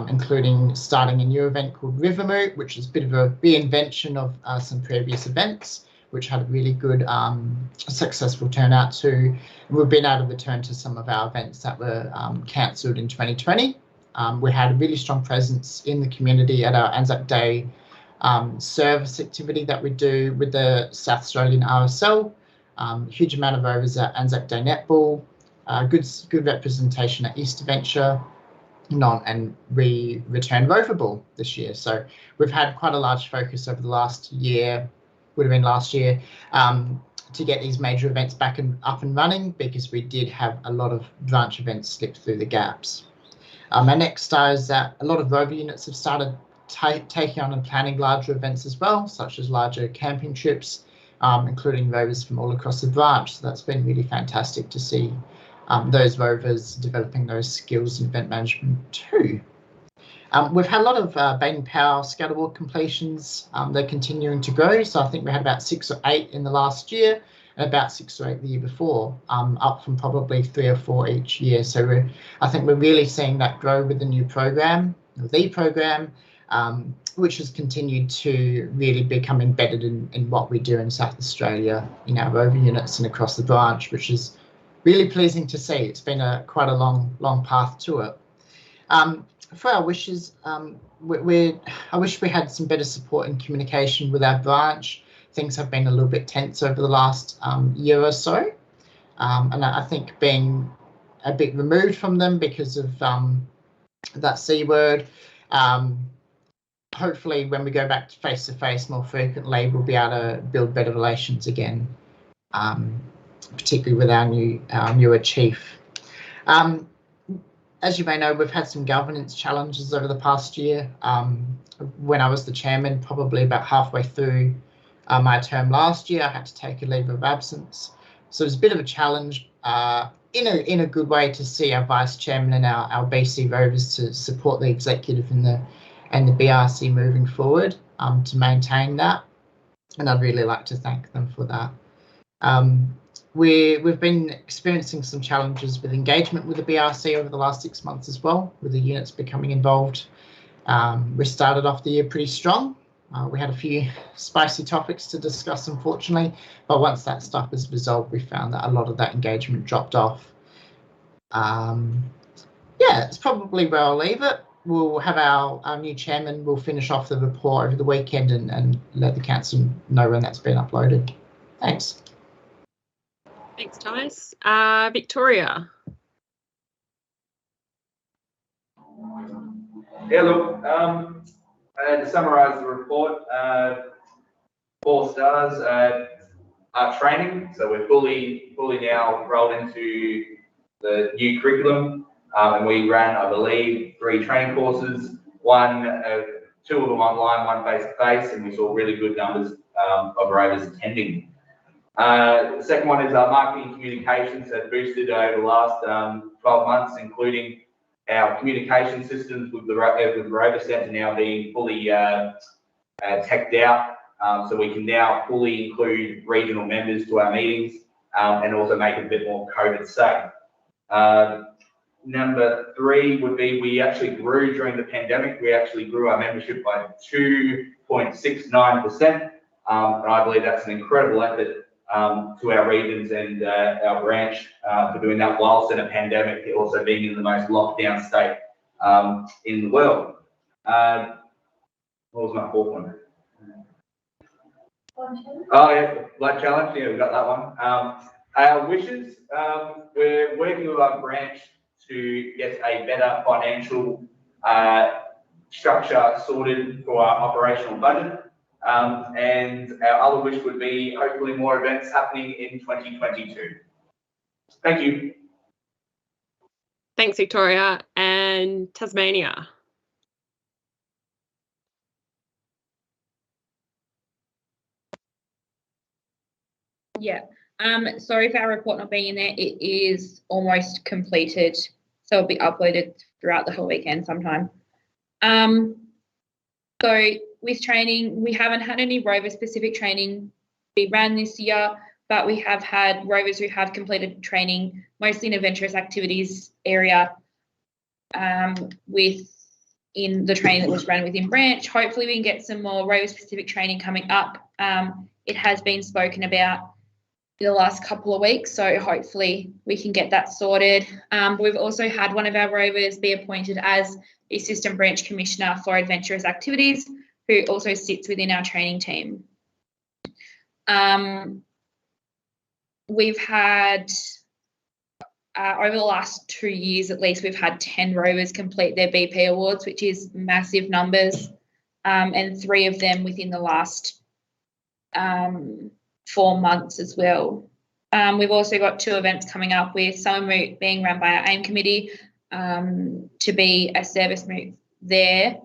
including starting a new event called Rivermoot, which is a bit of a reinvention of some previous events, which had a really good, successful turnout too. We've been able to return to some of our events that were cancelled in 2020. We had a really strong presence in the community at our Anzac Day service activity that we do with the South Australian RSL. Huge amount of rovers at Anzac Day Netball, good representation at Easter Venture, and we returned Rover Ball this year. So we've had quite a large focus over the last year, would have been last year, to get these major events back and up and running, because we did have a lot of branch events slip through the gaps. Our next star is that a lot of Rover units have started taking on and planning larger events as well, such as larger camping trips, including rovers from all across the branch. So that's been really fantastic to see those rovers developing those skills in event management too. We've had a lot of Baden Powell Scout Award completions. They're continuing to grow. So I think we had about 6 or 8 in the last year and about 6 or 8 the year before, up from probably 3 or 4 each year. So I think we're really seeing that grow with the new program, the program, which has continued to really become embedded in what we do in South Australia in our Rover units and across the branch, which is really pleasing to see. It's been quite a long path to it. For our wishes, I wish we had some better support and communication with our branch. Things have been a little bit tense over the last year or so, and I think being a bit removed from them because of that C word. Hopefully when we go back to face more frequently, we'll be able to build better relations again, particularly with our newer chief. As you may know, we've had some governance challenges over the past year. When I was the chairman, probably about halfway through my term last year, I had to take a leave of absence. So it was a bit of a challenge in a good way to see our vice chairman and our BC Rovers to support the executive and the BRC moving forward to maintain that. And I'd really like to thank them for that. We've been experiencing some challenges with engagement with the BRC over the last 6 months as well, with the units becoming involved. We started off the year pretty strong. We had a few spicy topics to discuss, unfortunately, but once that stuff was resolved, we found that a lot of that engagement dropped off. Yeah, it's probably where I'll leave it. We'll have our new chairman, we'll finish off the report over the weekend and let the council know when that's been uploaded. Thanks. Thanks, Thomas. Victoria. Yeah, look, to summarise the report, 4 stars are training. So we're fully now rolled into the new curriculum, and we ran, I believe, 3 training courses. 2 of them online, 1 face-to-face, and we saw really good numbers of rovers attending. The second one is our marketing communications have boosted over the last 12 months, including our communication systems with the Rover Centre now being fully teched out, so we can now fully include regional members to our meetings and also make it a bit more COVID safe. Number 3 would be we actually grew during the pandemic. We actually grew our membership by 2.69%, and I believe that's an incredible effort to our regions and our branch for doing that whilst in a pandemic, also being in the most locked down state in the world. What was my 4th one? Oh yeah, Blood Challenge, yeah, we got that one. Our wishes, we're working with our branch to get a better financial structure sorted for our operational budget. And our other wish would be hopefully more events happening in 2022. Thank you. Thanks, Victoria. And Tasmania. Yeah. Sorry for our report not being in there. It is almost completed, so it'll be uploaded throughout the whole weekend sometime. So with training, we haven't had any rover specific training be ran this year, but we have had rovers who have completed training, mostly in adventurous activities area, in the training that was run within branch. Hopefully we can get some more rover specific training coming up. It has been spoken about in the last couple of weeks, so hopefully we can get that sorted. We've also had one of our rovers be appointed as the Assistant Branch Commissioner for Adventurous Activities, who also sits within our training team. We've had, over the last 2 years at least, we've had 10 rovers complete their BP awards, which is massive numbers, and 3 of them within the last 4 months as well. We've also got 2 events coming up, with Summer Moot being run by our AIM committee to be a service moot there.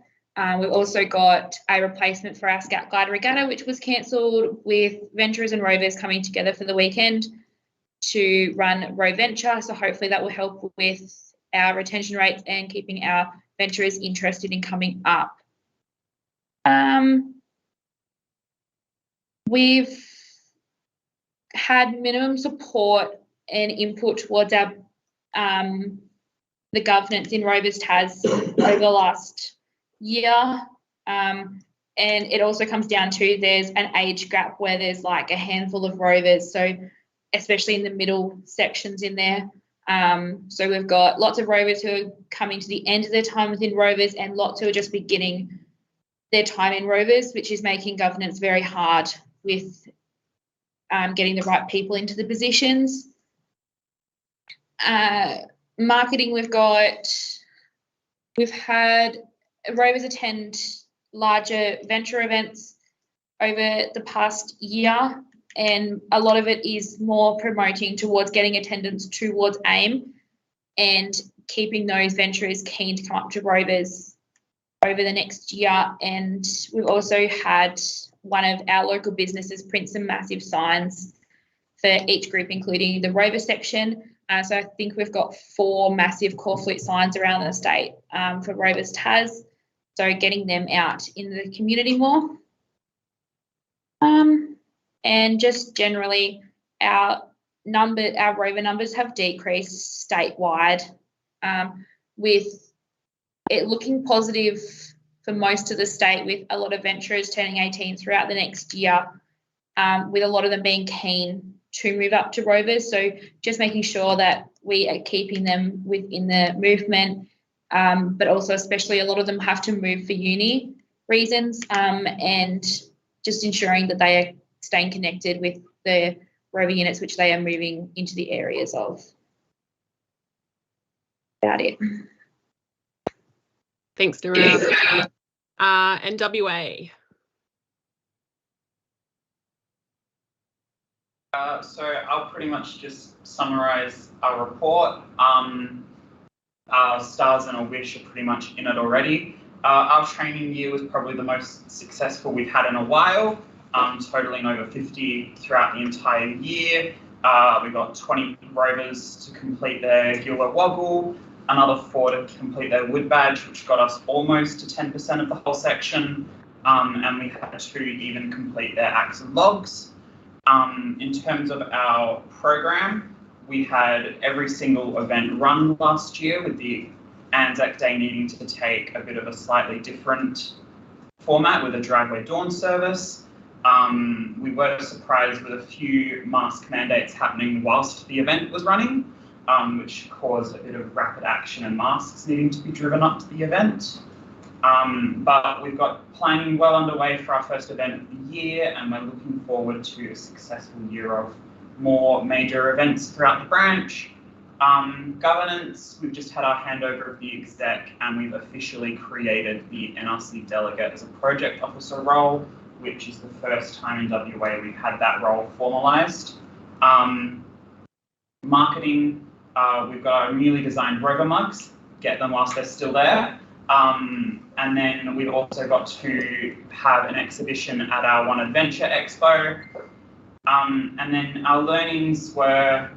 We've also got a replacement for our Scout Glider Regatta, which was cancelled, with Venturers and Rovers coming together for the weekend to run Row Venture. So hopefully that will help with our retention rates and keeping our Venturers interested in coming up. We've had minimum support and input towards our the governance in Rovers Tas over the last year, and it also comes down to there's an age gap where there's like a handful of rovers, so especially in the middle sections in there. So we've got lots of rovers who are coming to the end of their time within Rovers, and lots who are just beginning their time in Rovers, which is making governance very hard with getting the right people into the positions. Marketing, we've had rovers attend larger venture events over the past year, and a lot of it is more promoting towards getting attendance towards AIM and keeping those venturers keen to come up to rovers over the next year. And we've also had one of our local businesses print some massive signs for each group, including the rover section. So I think we've got 4 massive corflute signs around the state for Rovers Tas. So getting them out in the community more. And just generally, our rover numbers have decreased statewide, with it looking positive for most of the state, with a lot of venturers turning 18 throughout the next year, with a lot of them being keen to move up to rovers. So just making sure that we are keeping them within the movement, but also especially a lot of them have to move for uni reasons, and just ensuring that they are staying connected with the rover units which they are moving into the areas of. About it. Thanks, Doreen. And WA. So I'll pretty much just summarise our report. Our stars and our wish are pretty much in it already. Our training year was probably the most successful we've had in a while, totaling over 50 throughout the entire year. We got 20 rovers to complete their Gilbert Woggle, another 4 to complete their Wood Badge, which got us almost to 10% of the whole section, and we had 2 even complete their Axe and Logs. In terms of our program, we had every single event run last year, with the Anzac Day needing to take a bit of a slightly different format with a dragway dawn service. We were surprised with a few mask mandates happening whilst the event was running, which caused a bit of rapid action and masks needing to be driven up to the event. But we've got planning well underway for our first event of the year, and we're looking forward to a successful year of more major events throughout the branch. Governance, we've just had our handover of the exec, and we've officially created the NRC delegate as a project officer role, which is the first time in WA we've had that role formalised. Marketing, we've got our newly designed rover mugs, get them whilst they're still there. And then we've also got to have an exhibition at our One Adventure Expo. And then our learnings were,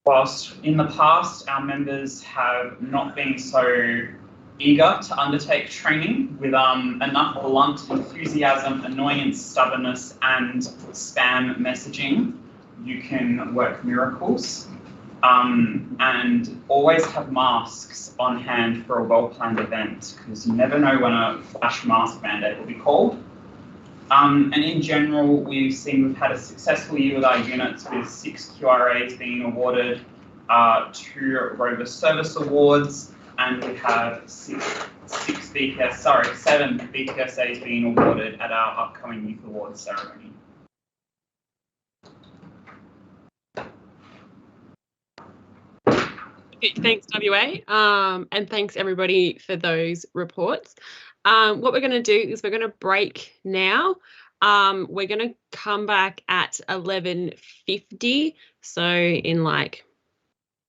whilst in the past our members have not been so eager to undertake training with enough blunt enthusiasm, annoyance, stubbornness, and spam messaging, you can work miracles. And always have masks on hand for a well-planned event, because you never know when a flash mask mandate will be called. And in general, we've had a successful year with our units, with 6 QRAs being awarded, 2 Rover Service Awards, and we have 7 BPSAs being awarded at our upcoming Youth Awards ceremony. Thanks, WA, and thanks everybody for those reports. What we're going to do is we're going to break now. We're going to come back at 11:50, so in like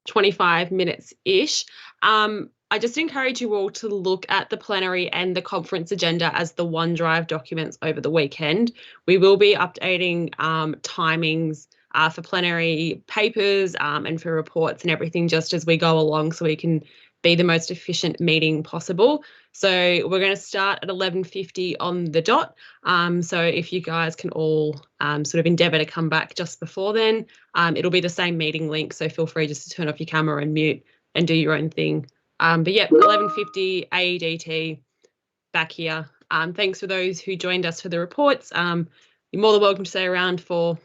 25 minutes-ish. I just encourage you all to look at the plenary and the conference agenda as the OneDrive documents over the weekend. We will be updating timings for plenary papers and for reports and everything just as we go along, so we can be the most efficient meeting possible. So we're going to start at 11:50 on the dot. So if you guys can all sort of endeavour to come back just before then, it'll be the same meeting link, so feel free just to turn off your camera and mute and do your own thing. But yeah, 11:50 AEDT back here. Thanks for those who joined us for the reports. You're more than welcome to stay around for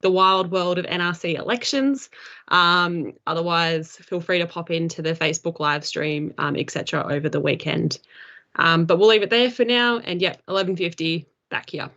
the wild world of NRC elections. Otherwise, feel free to pop into the Facebook live stream, etc. over the weekend. But we'll leave it there for now. And yeah, 11:50 back here.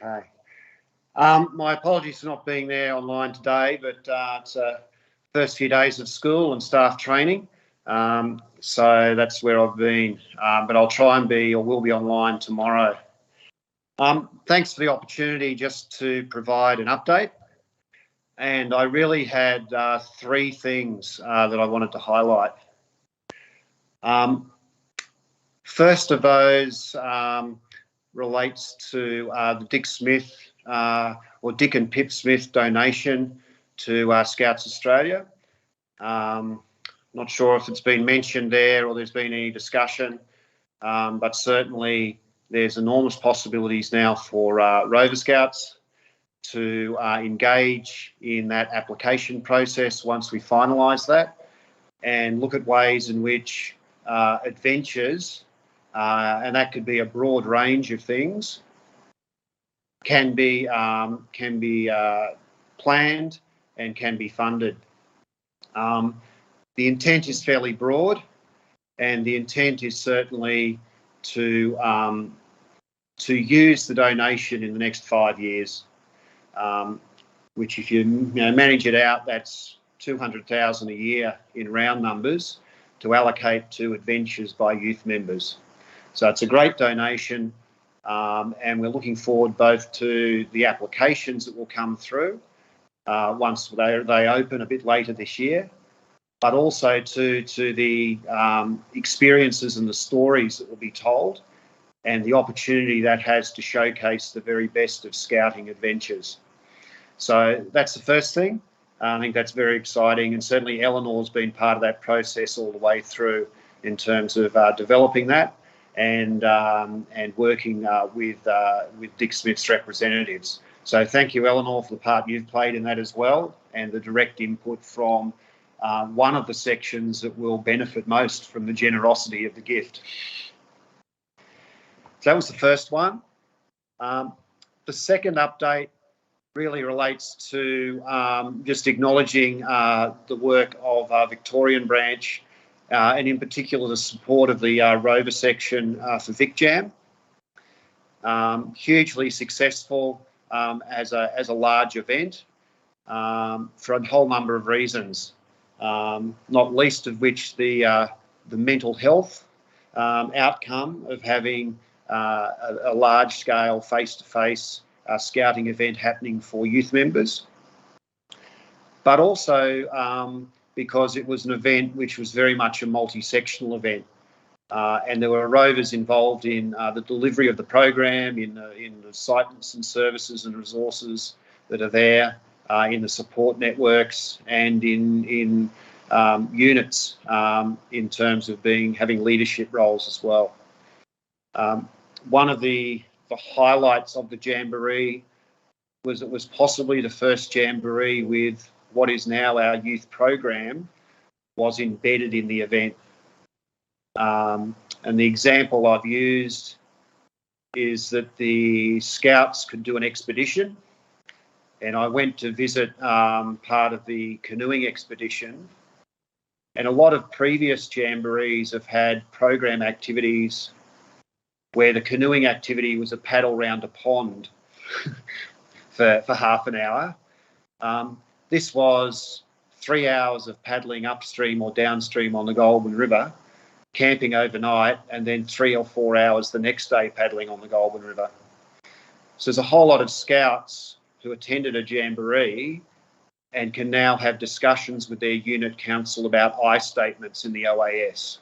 Okay. My apologies for not being there online today, but it's first few days of school and staff training. So that's where I've been, but I'll try and be or will be online tomorrow. Thanks for the opportunity just to provide an update. And I really had three things that I wanted to highlight. First of those relates to the Dick Smith or Dick and Pip Smith donation to Scouts Australia. Not sure if it's been mentioned there or there's been any discussion, but certainly there's enormous possibilities now for Rover Scouts to engage in that application process once we finalise that and look at ways in which adventures, and that could be a broad range of things, can be planned and can be funded. The intent is fairly broad, and the intent is certainly to use the donation in the next 5 years, which if you manage it out, that's 200,000 a year in round numbers to allocate to adventures by youth members. So it's a great donation, and we're looking forward both to the applications that will come through once they open a bit later this year, but also to the experiences and the stories that will be told and the opportunity that has to showcase the very best of scouting adventures. So that's the first thing. I think that's very exciting, and certainly Eleanor's been part of that process all the way through in terms of developing that and working with Dick Smith's representatives. So thank you, Eleanor, for the part you've played in that as well, and the direct input from one of the sections that will benefit most from the generosity of the gift. So that was the first one. The second update really relates to just acknowledging the work of our Victorian branch, and in particular the support of the Rover section for VicJam. Hugely successful as a large event for a whole number of reasons, not least of which the mental health outcome of having a large-scale face-to-face scouting event happening for youth members, but also because it was an event which was very much a multi-sectional event, and there were rovers involved in the delivery of the program, in the sites and services and resources that are there, in the support networks, and in units in terms of having leadership roles as well. One of the highlights of the Jamboree was it was possibly the first Jamboree with what is now our youth program was embedded in the event. And the example I've used is that the Scouts could do an expedition, and I went to visit part of the canoeing expedition, and a lot of previous Jamborees have had program activities where the canoeing activity was a paddle round a pond for half an hour. This was 3 hours of paddling upstream or downstream on the Goulburn River, camping overnight, and then 3 or 4 hours the next day paddling on the Goulburn River. So there's a whole lot of Scouts who attended a Jamboree and can now have discussions with their unit council about I statements in the OAS.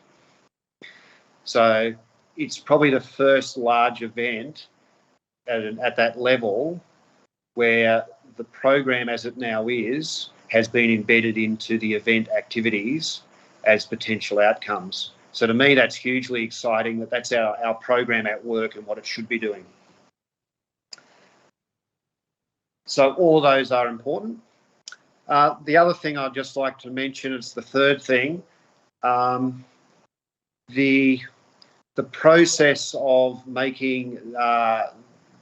So it's probably the first large event at that level where the program as it now is has been embedded into the event activities as potential outcomes. So to me, that's hugely exciting, that's our program at work and what it should be doing. So all of those are important. The other thing I'd just like to mention is the third thing. The process of making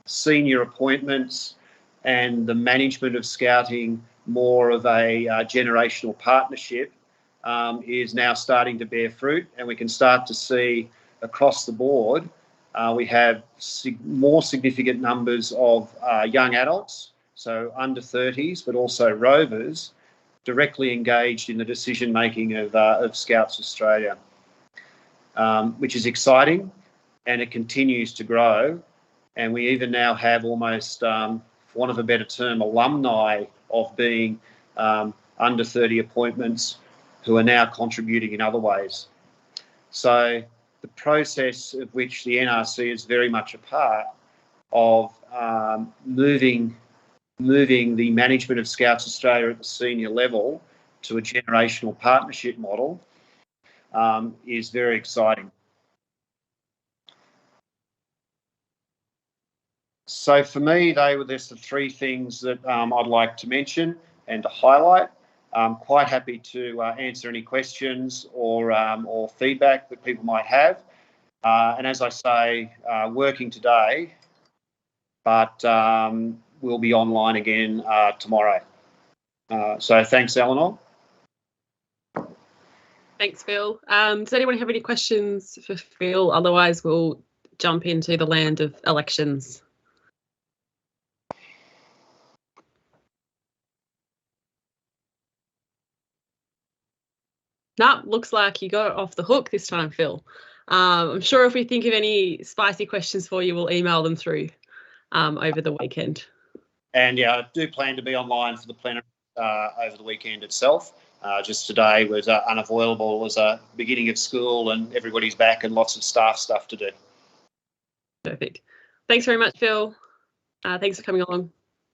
senior appointments and the management of scouting more of a generational partnership is now starting to bear fruit, and we can start to see across the board We have more significant numbers of young adults, so under 30s, but also rovers, directly engaged in the decision making of Scouts Australia, which is exciting, and it continues to grow. And we even now have almost, for want of a better term, alumni of being under 30 appointments who are now contributing in other ways. So the process of which the NRC is very much a part of moving the management of Scouts Australia at the senior level to a generational partnership model is very exciting. So for me, there's the three things that I'd like to mention and to highlight. I'm quite happy to answer any questions or feedback that people might have. And as I say, working today, but we'll be online again tomorrow. So thanks, Eleanor. Thanks, Phil. Does anyone have any questions for Phil? Otherwise, we'll jump into the land of elections. No, looks like you got off the hook this time, Phil. I'm sure if we think of any spicy questions for you, we'll email them through over the weekend. And yeah, I do plan to be online for the plenary over the weekend itself. Just today was unavoidable. It was a beginning of school and everybody's back and lots of staff stuff to do. Perfect. Thanks very much, Phil. Thanks for coming along.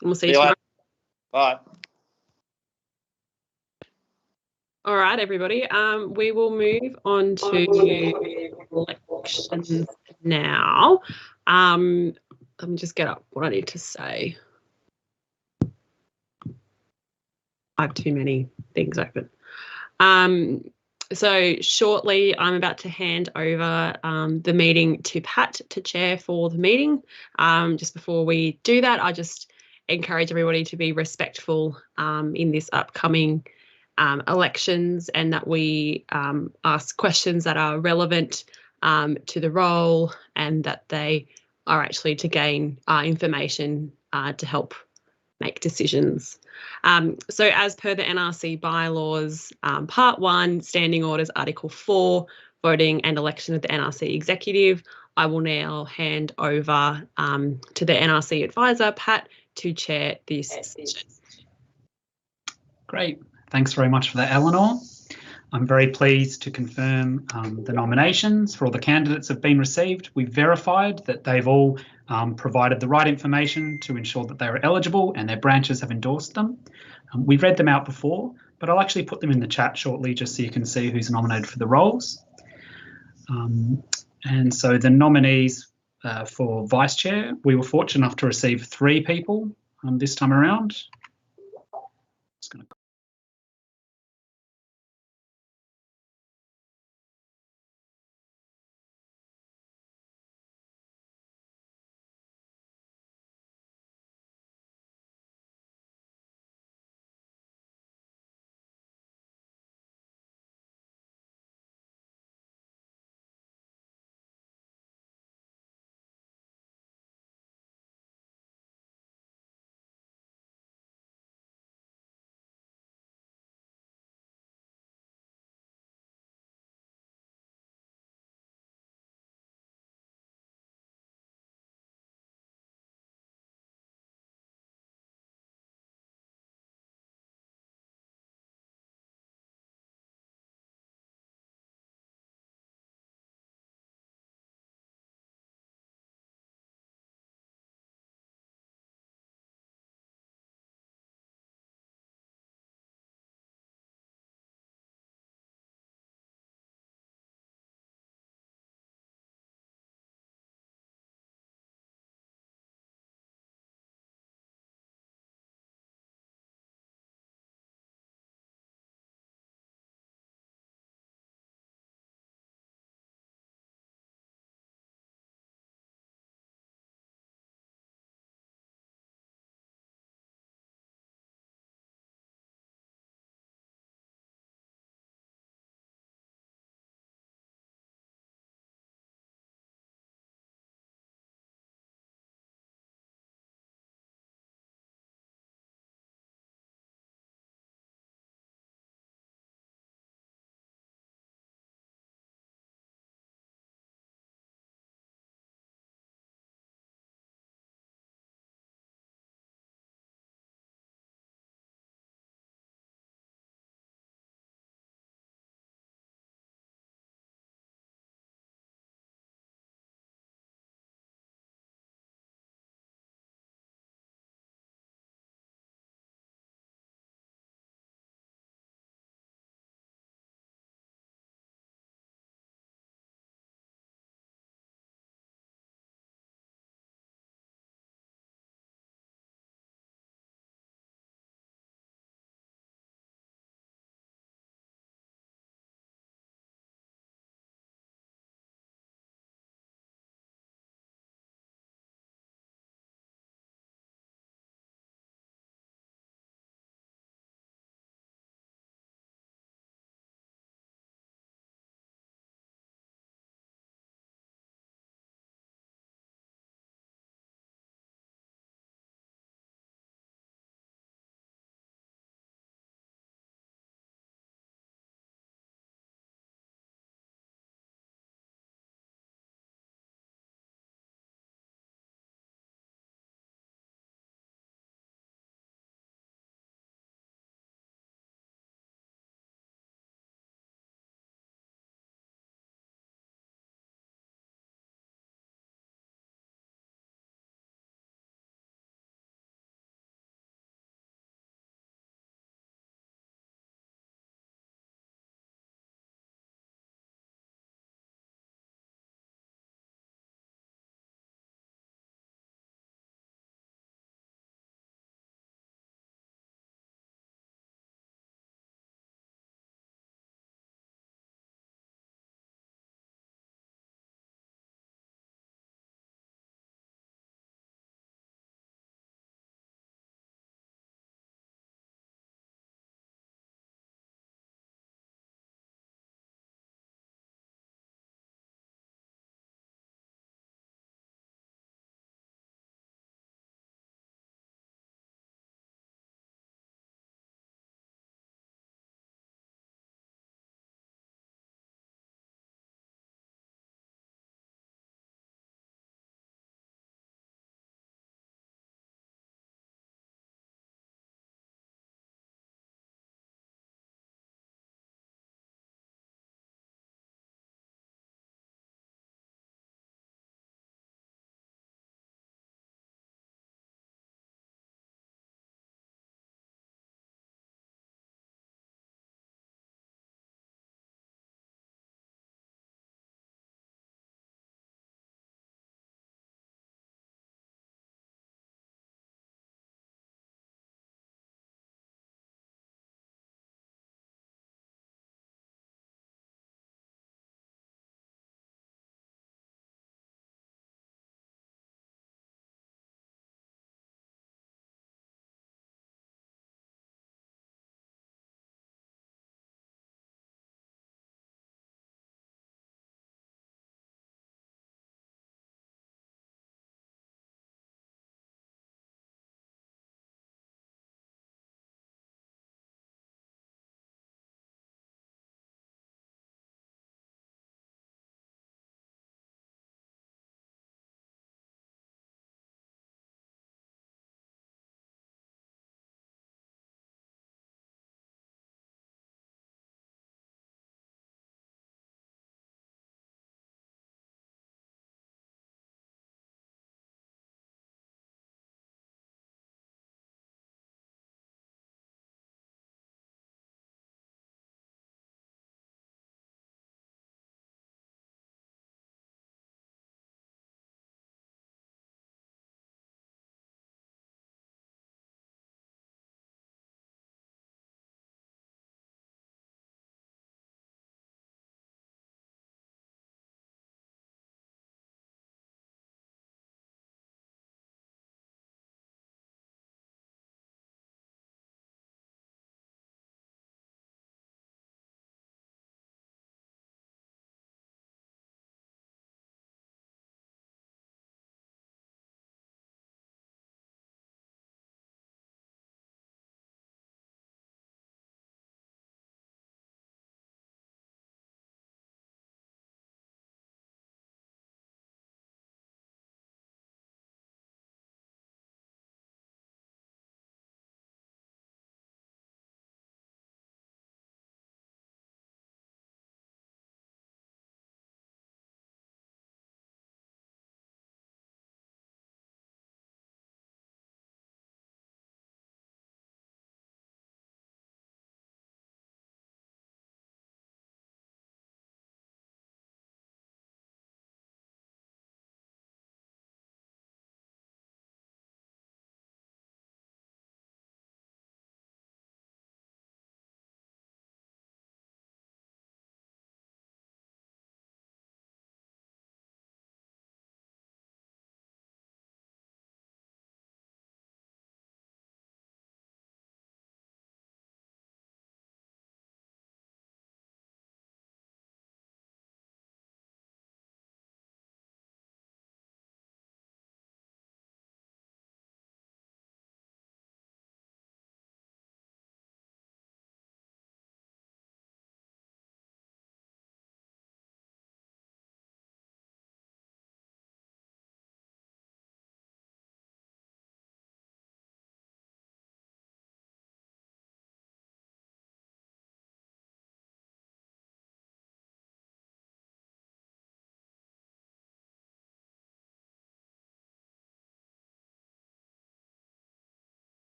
And we'll see you See you tomorrow. Bye. All right, everybody. We will move on to elections now. Let me just get up what I need to say. I have too many things open. So shortly, I'm about to hand over the meeting to Pat to chair for the meeting. Just before we do that, I just encourage everybody to be respectful in this upcoming elections, and that we ask questions that are relevant to the role, and that they are actually to gain information to help make decisions. So as per the NRC bylaws, Part 1, Standing Orders, Article 4, Voting and Election of the NRC Executive, I will now hand over to the NRC advisor, Pat, to chair this session. Great. Thanks very much for that, Eleanor. I'm very pleased to confirm the nominations for all the candidates have been received. We've verified that they've all provided the right information to ensure that they are eligible and their branches have endorsed them. We've read them out before, but I'll actually put them in the chat shortly just so you can see who's nominated for the roles. And so the nominees for Vice Chair, we were fortunate enough to receive 3 people this time around. Just going to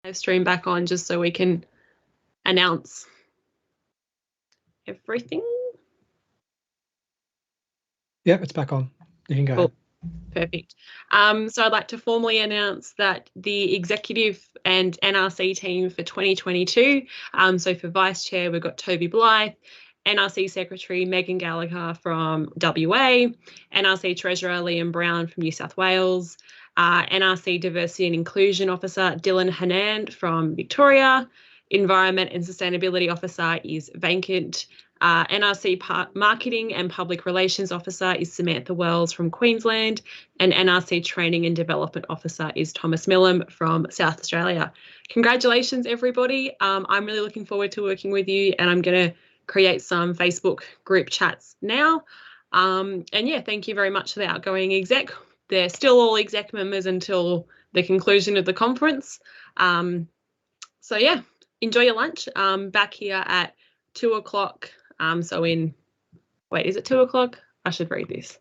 live stream back on just so we can announce everything. Yep, it's back on. You can go ahead. Perfect. So I'd like to formally announce that the executive and NRC team for 2022, so for Vice Chair, we've got Toby Blythe, NRC Secretary Megan Gallagher from WA, NRC Treasurer Liam Brown from New South Wales, NRC Diversity and Inclusion Officer Dylan Hanand from Victoria, Environment and Sustainability Officer is vacant. NRC Marketing and Public Relations Officer is Samantha Wells from Queensland, and NRC Training and Development Officer is Thomas Millam from South Australia. Congratulations, everybody. I'm really looking forward to working with you, and I'm going to create some Facebook group chats now. And yeah, thank you very much to the outgoing exec. They're still all exec members until the conclusion of the conference. So yeah, enjoy your lunch. Back here at 2 o'clock. So wait, is it 2 o'clock? I should read this.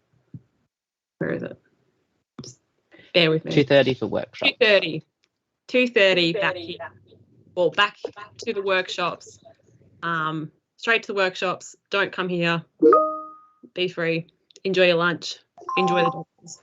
Where is it? Just bear with me. 2:30 for workshop. 2:30. 2:30 back here. Well, back to the workshops. Straight to the workshops. Don't come here. Be free. Enjoy your lunch. Enjoy the doctors.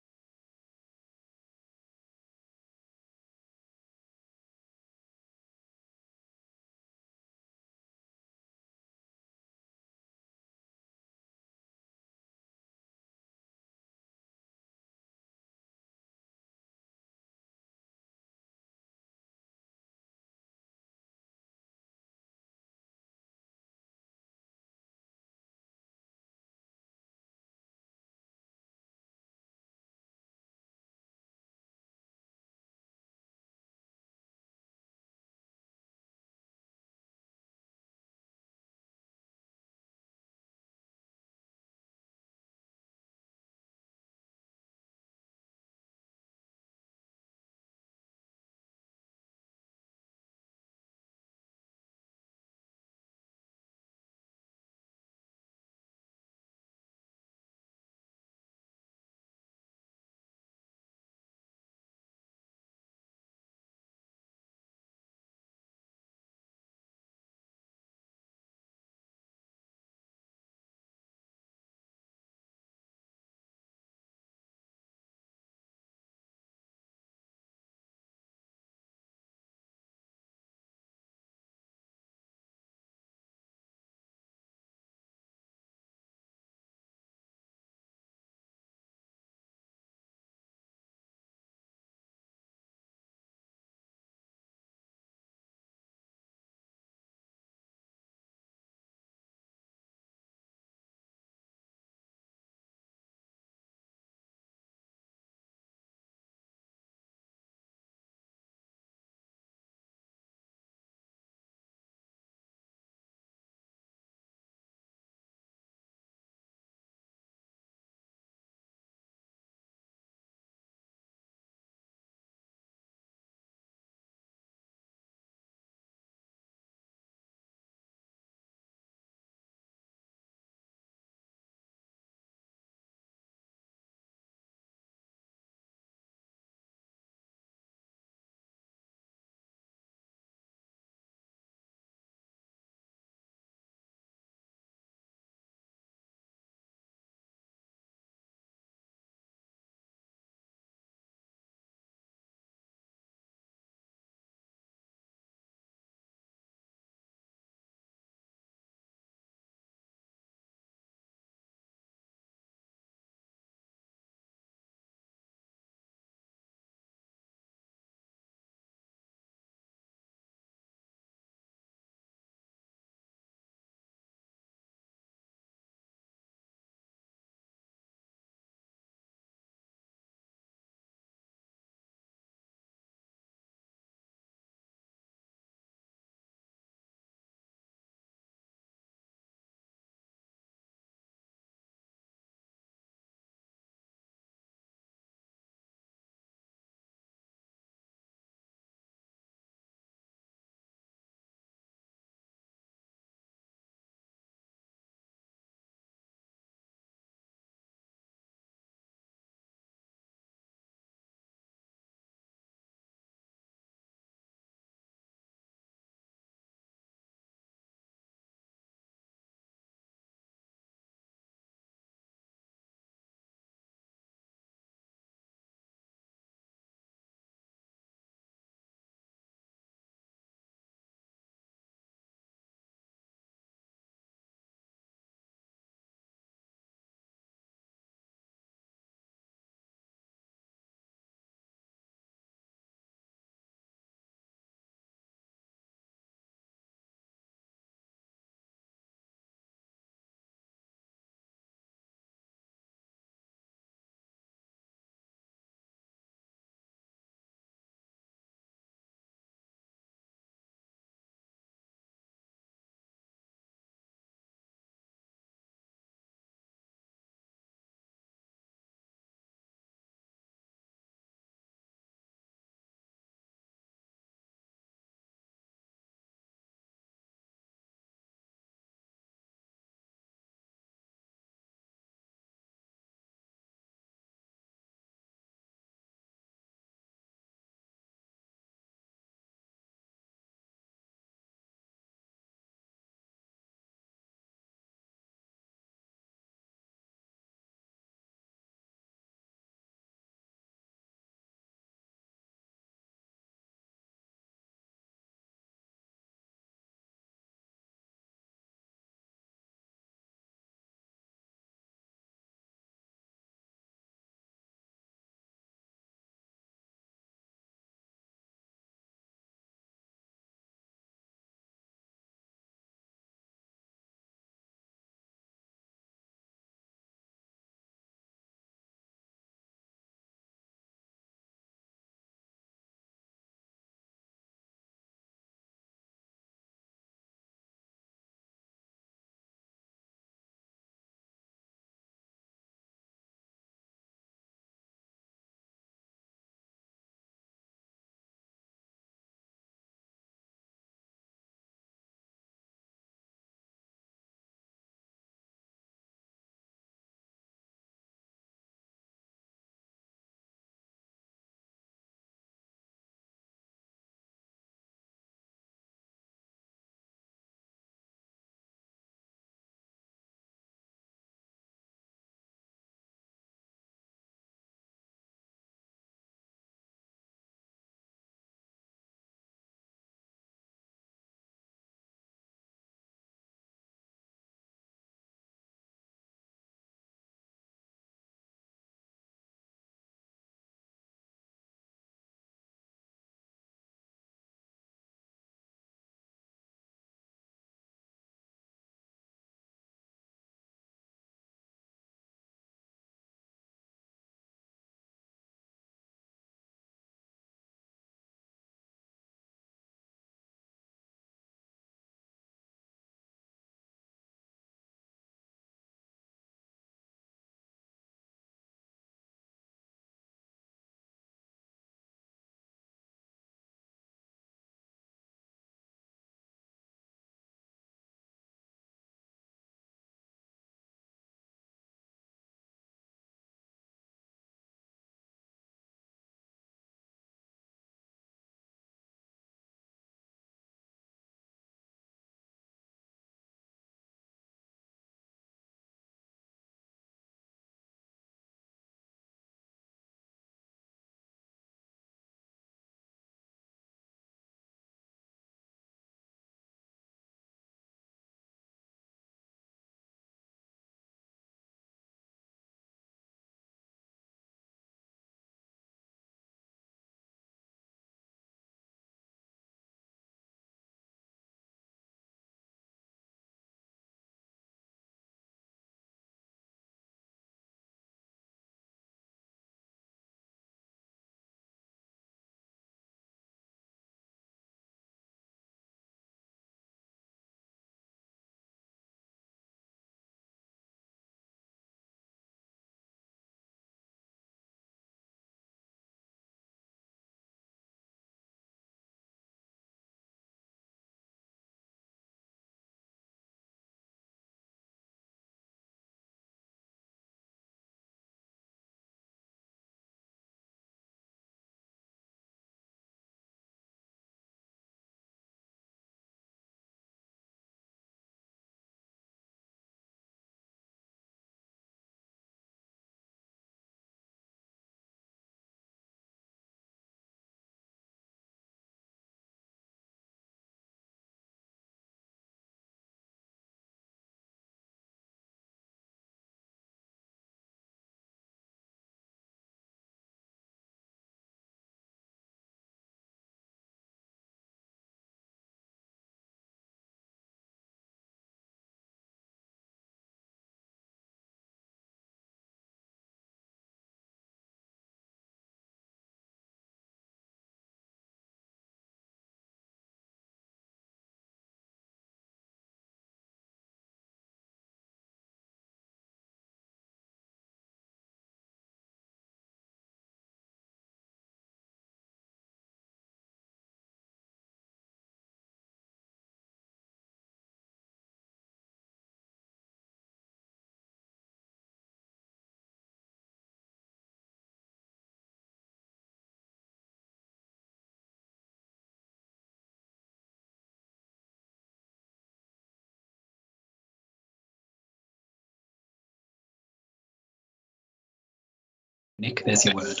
Nick, there's your word.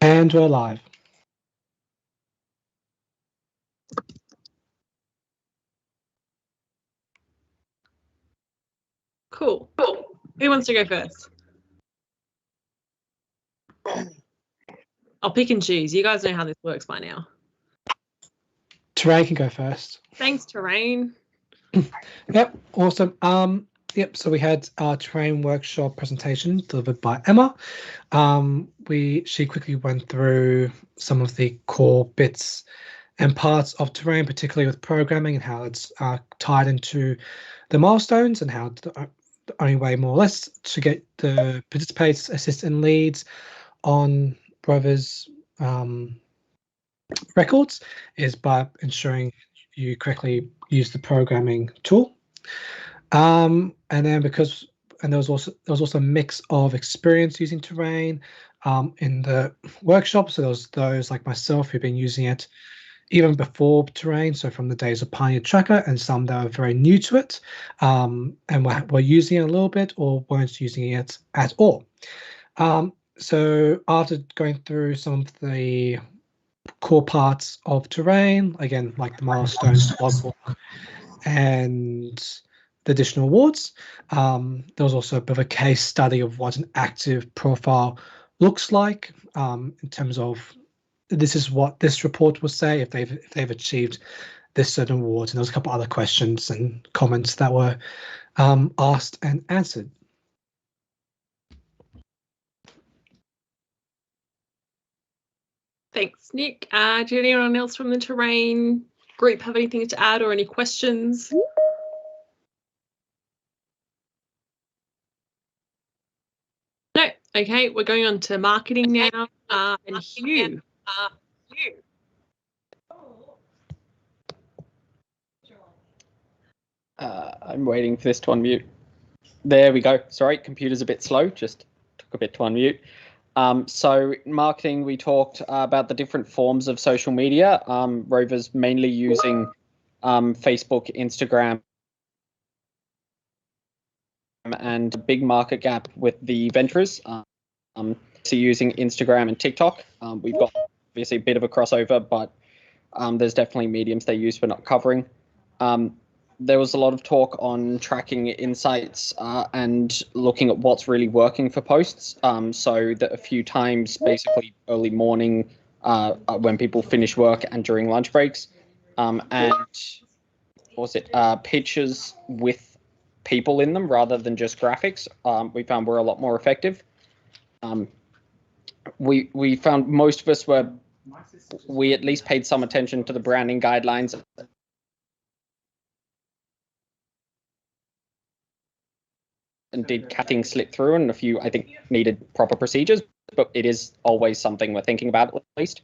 And we're live. Cool. Who wants to go first? I'll pick and choose. You guys know how this works by now. Terrain can go first. Thanks, Terrain. Yep, awesome. Yep, so we had our terrain workshop presentation delivered by Emma. She quickly went through some of the core bits and parts of terrain, particularly with programming and how it's tied into the milestones and how the only way, more or less, to get the participants, assists, and leads on Rover's records is by ensuring you correctly use the programming tool. And then there was also a mix of experience using terrain in the workshop. So there was those like myself who've been using it even before terrain, so from the days of Pioneer Tracker, and some that are very new to it and were using it a little bit or weren't using it at all. So after going through some of the core parts of terrain, again, like the milestones, logbook, and the additional awards, there was also a bit of a case study of what an active profile looks like in terms of this is what this report will say if they've achieved this certain awards. And there was a couple other questions and comments that were asked and answered. Thanks, Nick. Did anyone else from the terrain group have anything to add or any questions? No. Okay, we're going on to marketing now. And Hugh. I'm waiting for this to unmute. There we go. Sorry, computer's a bit slow. Just took a bit to unmute. So in marketing, we talked about the different forms of social media. Rover's mainly using Facebook, Instagram, and a big market gap with the ventures. So using Instagram and TikTok. We've got obviously a bit of a crossover, but there's definitely mediums they use but not covering. There was a lot of talk on tracking insights and looking at what's really working for posts. So that a few times, basically early morning when people finish work and during lunch breaks. And what was it? Pictures with people in them rather than just graphics. We found were a lot more effective. We found most of us we at least paid some attention to the branding guidelines and did things slip through, and a few I think needed proper procedures, but it is always something we're thinking about at least.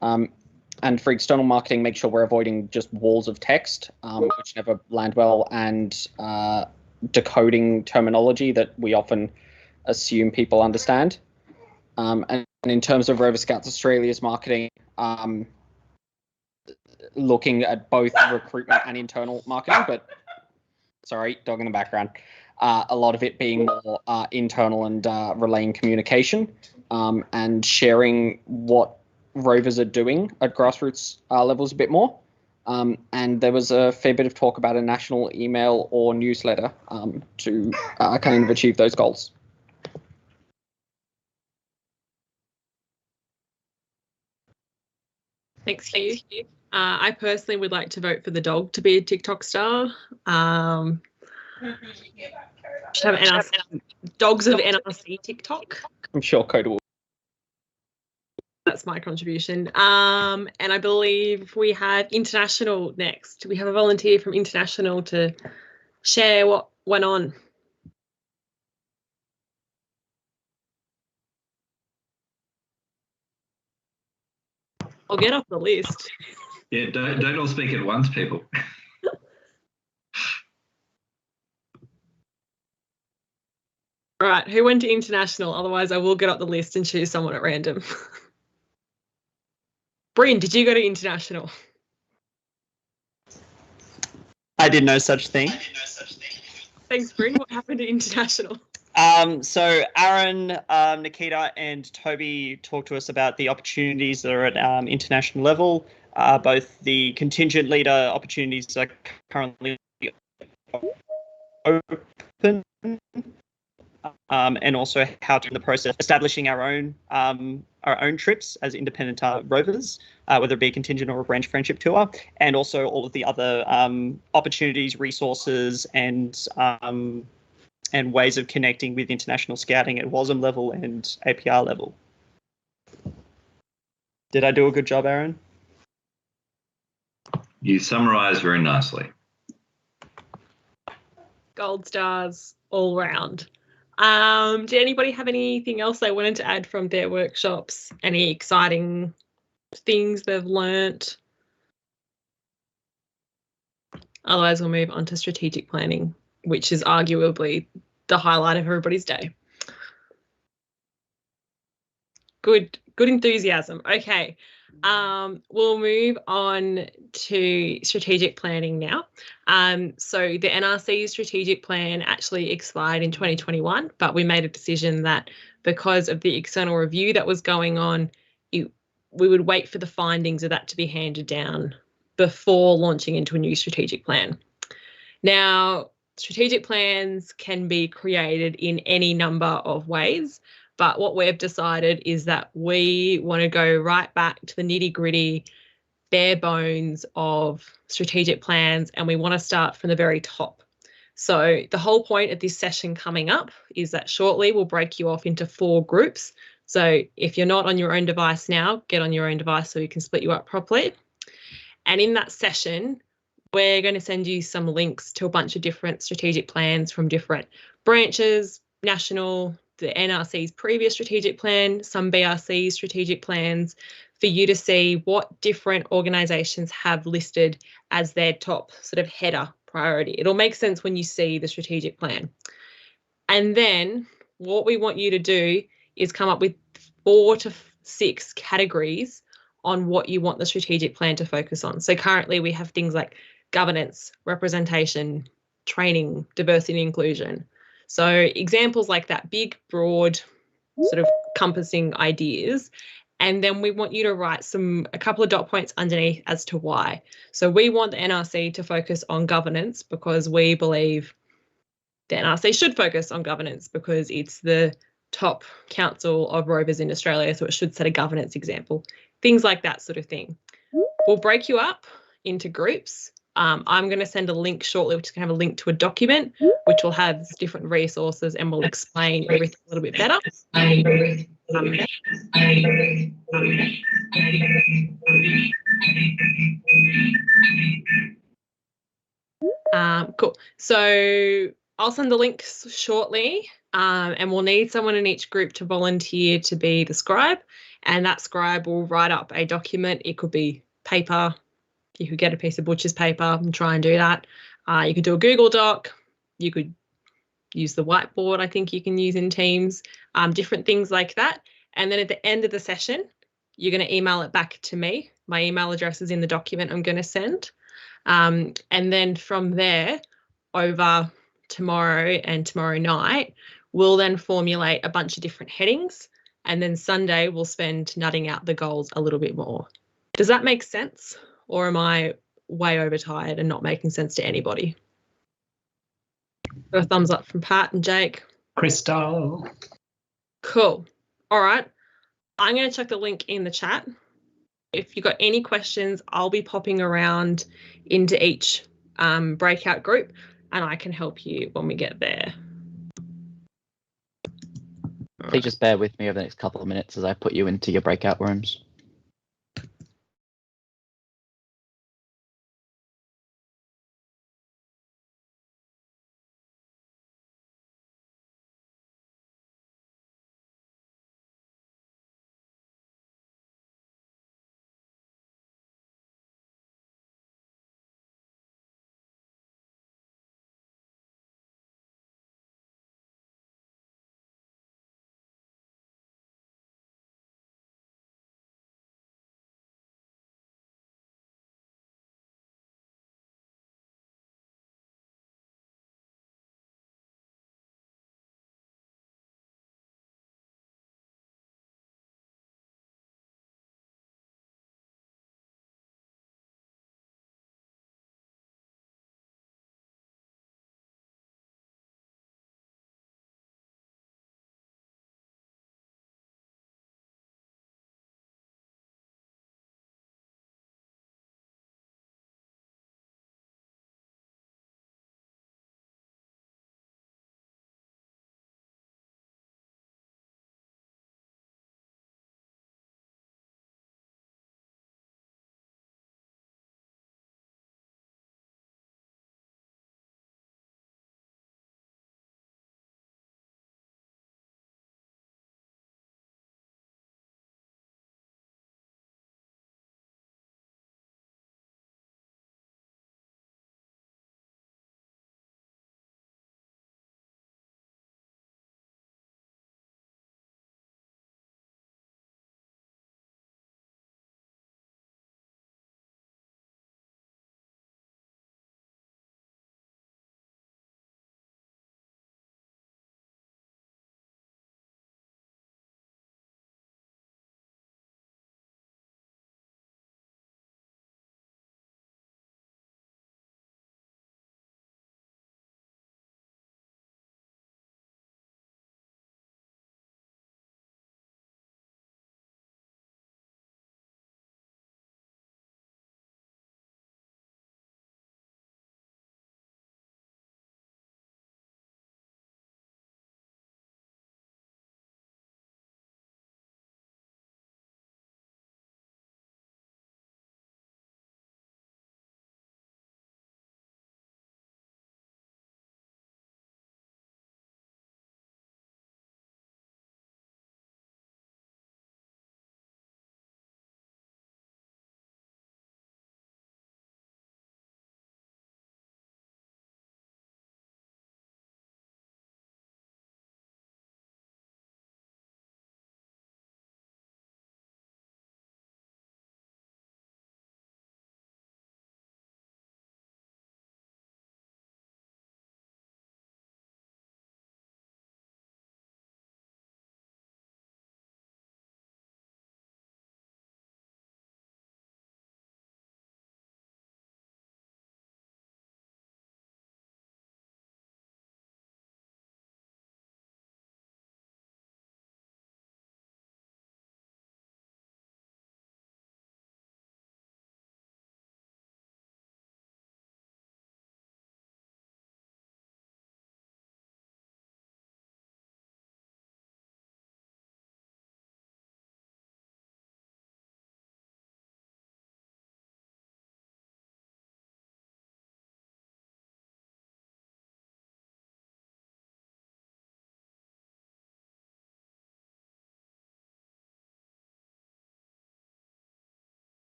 And for external marketing, make sure we're avoiding just walls of text, which never land well, and decoding terminology that we often assume people understand. And in terms of Rover Scouts Australia's marketing, looking at both recruitment and internal marketing, but sorry, dog in the background. A lot of it being more internal and relaying communication and sharing what Rovers are doing at grassroots levels a bit more. And there was a fair bit of talk about a national email or newsletter to kind of achieve those goals. Thanks, Hugh. I personally would like to vote for the dog to be a TikTok star. Should have NRC, dogs of NRC TikTok. I'm sure Coda will. That's my contribution. And I believe we have International next. We have a volunteer from International to share what went on. I'll get off the list. Yeah, don't all speak at once, people. All right, who went to International? Otherwise, I will get up the list and choose someone at random. Bryn, did you go to International? I did no such thing. Thanks, Bryn. What happened to International? So Aaron, Nikita, and Toby talked to us about the opportunities that are at international level. Both the contingent leader opportunities are currently open, and also how to in the process establishing our own trips as independent rovers, whether it be a contingent or a branch friendship tour, and also all of the other opportunities, resources, and ways of connecting with international scouting at WASM level and APR level. Did I do a good job, Aaron? You summarised very nicely. Gold stars all round. Did anybody have anything else they wanted to add from their workshops? Any exciting things they've learnt? Otherwise, we'll move on to strategic planning, which is arguably the highlight of everybody's day. Good enthusiasm. Okay. We'll move on to strategic planning now. So the NRC strategic plan actually expired in 2021, but we made a decision that because of the external review that was going on, we would wait for the findings of that to be handed down before launching into a new strategic plan. Now, strategic plans can be created in any number of ways, but what we've decided is that we want to go right back to the nitty-gritty, bare bones of strategic plans, and we want to start from the very top. So the whole point of this session coming up is that shortly we'll break you off into 4 groups. So if you're not on your own device now, get on your own device so we can split you up properly. And in that session, we're going to send you some links to a bunch of different strategic plans from different branches, national, the NRC's previous strategic plan, some BRC strategic plans, for you to see what different organisations have listed as their top sort of header priority. It'll make sense when you see the strategic plan. And then what we want you to do is come up with 4 to 6 categories on what you want the strategic plan to focus on. So currently we have things like governance, representation, training, diversity and inclusion. So examples like that, big, broad, sort of compassing ideas. And then we want you to write a couple of dot points underneath as to why. So we want the NRC to focus on governance because we believe the NRC should focus on governance because it's the top council of rovers in Australia, so it should set a governance example. Things like that sort of thing. We'll break you up into groups. I'm going to send a link shortly, which is going to have a link to a document, which will have different resources and will explain everything a little bit better. Cool. So I'll send the links shortly, and we'll need someone in each group to volunteer to be the scribe, and that scribe will write up a document. It could be paper. You could get a piece of butcher's paper and try and do that. You could do a Google Doc. You could use the whiteboard I think you can use in Teams, different things like that. And then at the end of the session, you're going to email it back to me. My email address is in the document I'm going to send. And then from there, over tomorrow and tomorrow night, we'll then formulate a bunch of different headings. And then Sunday, we'll spend nutting out the goals a little bit more. Does that make sense? Or am I way overtired and not making sense to anybody? Got a thumbs up from Pat and Jake. Crystal. Cool. All right. I'm going to chuck the link in the chat. If you've got any questions, I'll be popping around into each breakout group and I can help you when we get there. Please just bear with me over the next couple of minutes as I put you into your breakout rooms.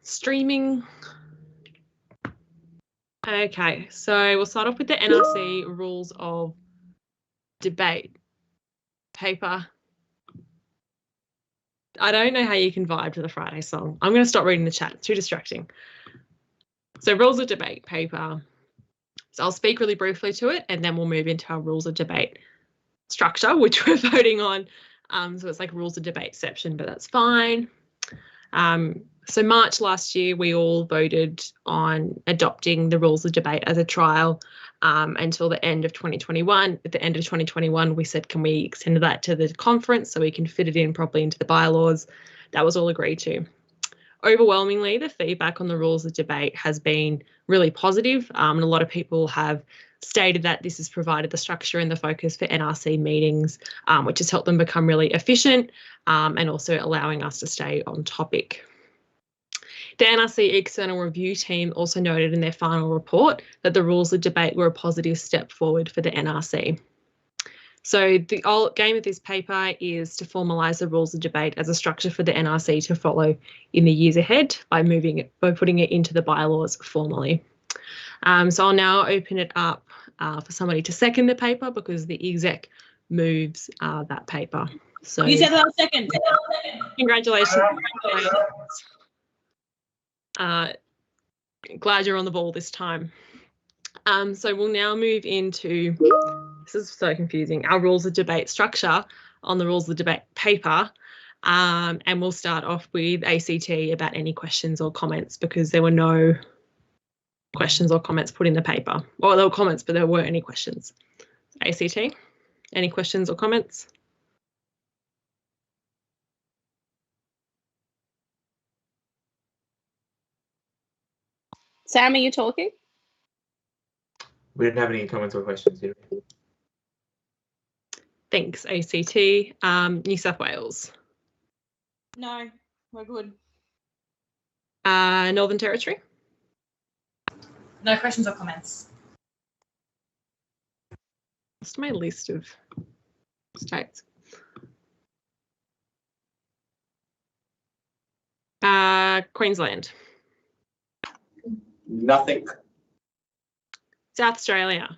streaming. Okay, so we'll start off with the NRC rules of debate paper. I don't know how you can vibe to the Friday song. I'm going to stop reading the chat. It's too distracting. So rules of debate paper. So I'll speak really briefly to it, and then we'll move into our rules of debate structure, which we're voting on. So it's like rules of debate section, but that's fine. So March last year, we all voted on adopting the rules of debate as a trial until the end of 2021. At the end of 2021, we said, can we extend that to the conference so we can fit it in properly into the bylaws? That was all agreed to. Overwhelmingly, the feedback on the rules of debate has been really positive, and a lot of people have stated that this has provided the structure and the focus for NRC meetings, which has helped them become really efficient and also allowing us to stay on topic. The NRC External Review team also noted in their final report that the rules of debate were a positive step forward for the NRC. So the aim of this paper is to formalise the rules of debate as a structure for the NRC to follow in the years ahead by putting it into the bylaws formally. So I'll now open it up for somebody to second the paper because the exec moves that paper. So You said that second. Congratulations. Glad you're on the ball this time. So we'll now move into, this is so confusing, our rules of debate structure on the rules of debate paper. And we'll start off with ACT about any questions or comments because there were no questions or comments put in the paper. Well, there were comments, but there weren't any questions. ACT, any questions or comments? Sam, are you talking? We didn't have any comments or questions here. Thanks, ACT. New South Wales. No, we're good. Northern Territory. No questions or comments. What's my list of states? Queensland. Nothing. South Australia.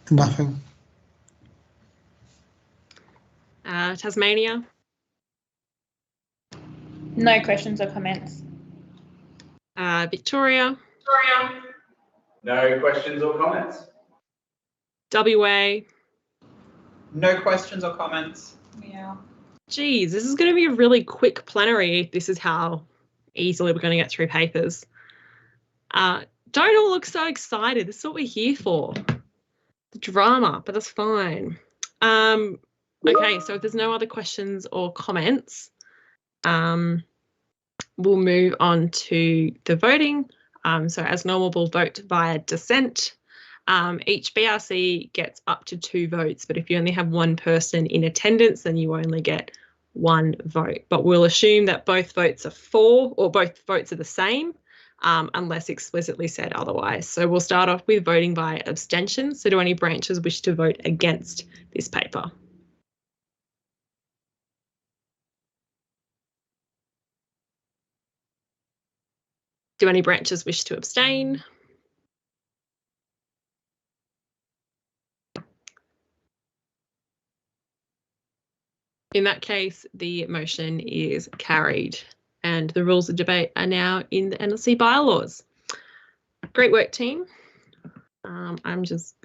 Nothing. Tasmania. No questions or comments. Victoria. No questions or comments. WA. No questions or comments. Yeah. Geez, this is going to be a really quick plenary. This is how easily we're going to get through papers. Don't all look so excited. This is what we're here for. The drama, but that's fine. Okay, so if there's no other questions or comments, we'll move on to the voting. So as normal, we'll vote via dissent. Each BRC gets up to 2 votes, but if you only have one person in attendance, then you only get 1 vote. But we'll assume that both votes are for, or both votes are the same, unless explicitly said otherwise. So we'll start off with voting by abstention. So do any branches wish to vote against this paper? Do any branches wish to abstain? In that case, the motion is carried and the rules of debate are now in the NLC bylaws. Great work, team. I'm just...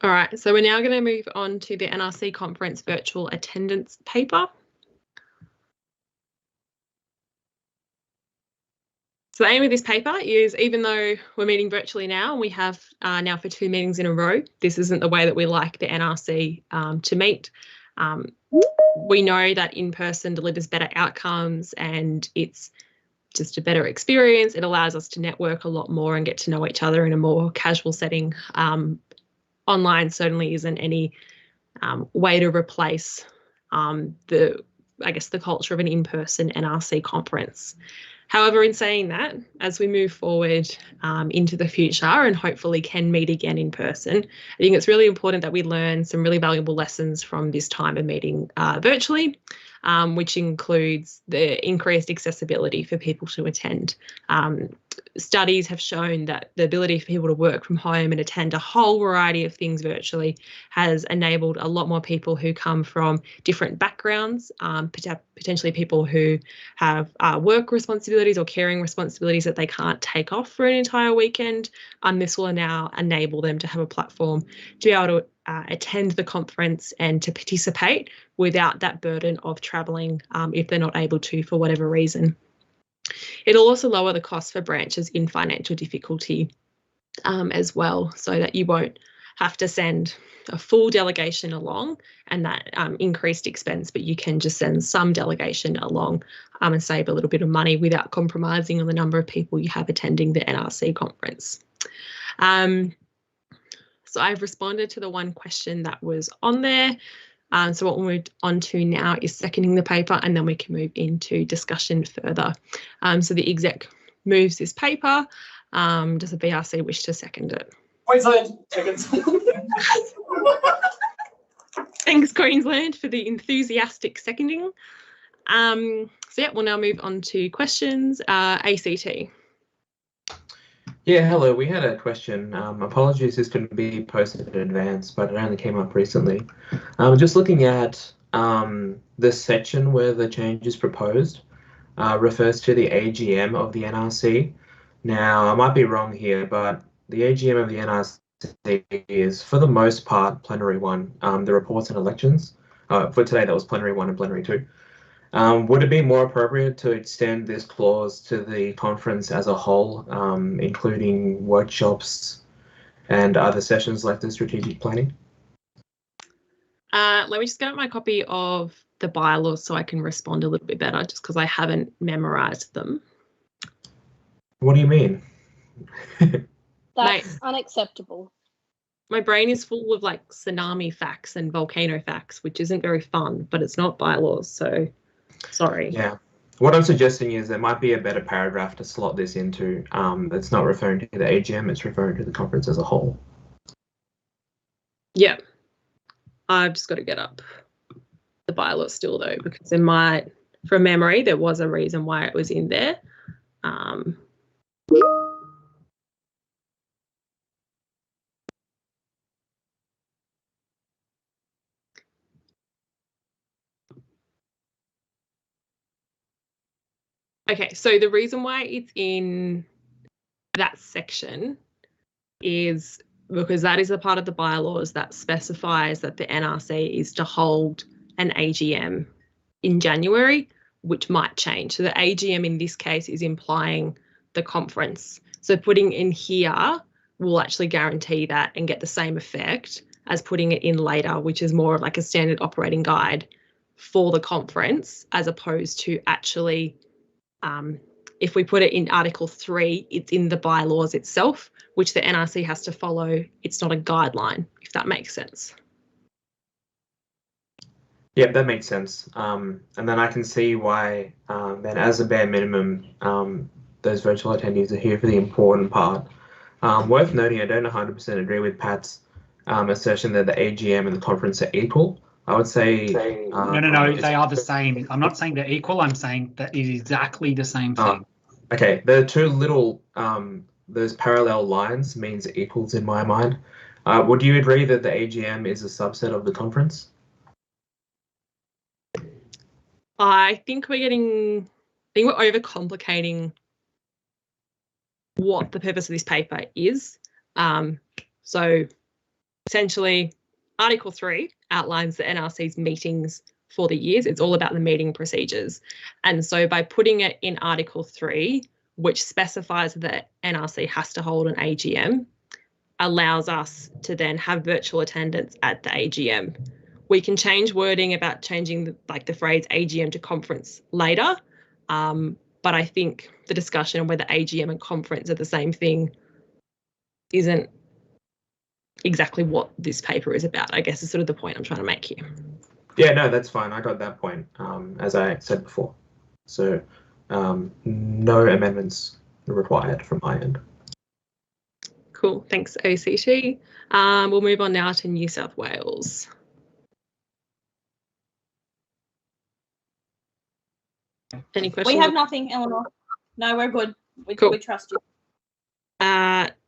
All right, so we're now going to move on to the NRC conference virtual attendance paper. So the aim of this paper is, even though we're meeting virtually now, and we have now for 2 meetings in a row, this isn't the way that we like the NRC to meet. We know that in person delivers better outcomes and it's just a better experience. It allows us to network a lot more and get to know each other in a more casual setting. Online certainly isn't any way to replace the culture of an in-person NRC conference. However, in saying that, as we move forward into the future and hopefully can meet again in person, I think it's really important that we learn some really valuable lessons from this time of meeting virtually, which includes the increased accessibility for people to attend. Studies have shown that the ability for people to work from home and attend a whole variety of things virtually has enabled a lot more people who come from different backgrounds, potentially people who have work responsibilities or caring responsibilities that they can't take off for an entire weekend. This will now enable them to have a platform to be able to attend the conference and to participate without that burden of travelling if they're not able to for whatever reason. It'll also lower the cost for branches in financial difficulty as well, so that you won't have to send a full delegation along and that increased expense, but you can just send some delegation along and save a little bit of money without compromising on the number of people you have attending the NRC conference. So I've responded to the one question that was on there. So what we'll move on to now is seconding the paper, and then we can move into discussion further. So the exec moves this paper. Does the BRC wish to second it? Queensland, seconds. Thanks, Queensland, for the enthusiastic seconding. So yeah, we'll now move on to questions. ACT. Yeah, hello. We had a question. Apologies, this couldn't be posted in advance, but it only came up recently. Just looking at this section where the change is proposed refers to the AGM of the NRC. Now, I might be wrong here, but the AGM of the NRC is, for the most part, plenary one. The reports and elections. For today, that was plenary 1 and plenary 2. Would it be more appropriate to extend this clause to the conference as a whole, including workshops and other sessions like the strategic planning? Let me just get out my copy of the bylaws so I can respond a little bit better, just because I haven't memorised them. What do you mean? That's unacceptable. My brain is full of like tsunami facts and volcano facts, which isn't very fun, but it's not bylaws, so sorry. Yeah. What I'm suggesting is there might be a better paragraph to slot this into that's not referring to the AGM, it's referring to the conference as a whole. Yeah. I've just got to get up the bylaws still though, because it might, from memory, there was a reason why it was in there. Okay, so the reason why it's in that section is because that is a part of the bylaws that specifies that the NRC is to hold an AGM in January, which might change. So the AGM in this case is implying the conference. So putting in here will actually guarantee that and get the same effect as putting it in later, which is more of like a standard operating guide for the conference, as opposed to actually if we put it in Article 3, it's in the bylaws itself, which the NRC has to follow. It's not a guideline, if that makes sense. Yeah, that makes sense. And then I can see why then as a bare minimum, those virtual attendees are here for the important part. Worth noting, I don't 100% agree with Pat's assertion that the AGM and the conference are equal. I would say no, they are the same. I'm not saying they're equal. I'm saying that it is exactly the same thing. Okay, the two little those parallel lines means equals in my mind. Would you agree that the AGM is a subset of the conference? I think we're overcomplicating what the purpose of this paper is. So essentially, Article 3 outlines the NRC's meetings for the years. It's all about the meeting procedures. And so by putting it in Article 3, which specifies that NRC has to hold an AGM, allows us to then have virtual attendance at the AGM. We can change wording about changing the phrase AGM to conference later, but I think the discussion on whether AGM and conference are the same thing isn't exactly what this paper is about, I guess, is sort of the point I'm trying to make here. Yeah, no, that's fine. I got that point, as I said before. So no amendments required from my end. Cool, thanks ACT. We'll move on now to New South Wales. Any questions? We have nothing, Eleanor. No, we're good. We trust you.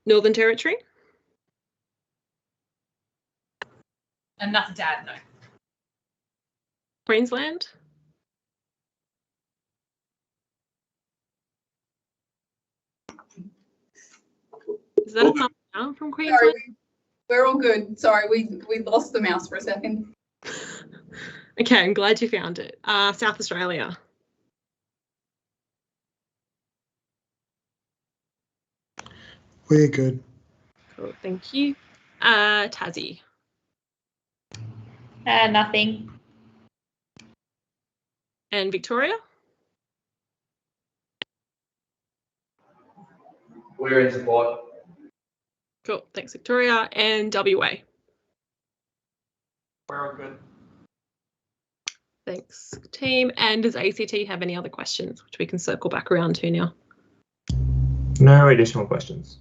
Northern Territory? And nothing to add, no. Queensland? Is that a thumbs down from Queensland? Sorry, we're all good. Sorry, we lost the mouse for a second. Okay, I'm glad you found it. South Australia. We're good. Cool, thank you. Tassie. Nothing. And Victoria? We're in support. Cool, thanks Victoria. And WA? We're all good. Thanks team. And does ACT have any other questions which we can circle back around to now? No additional questions.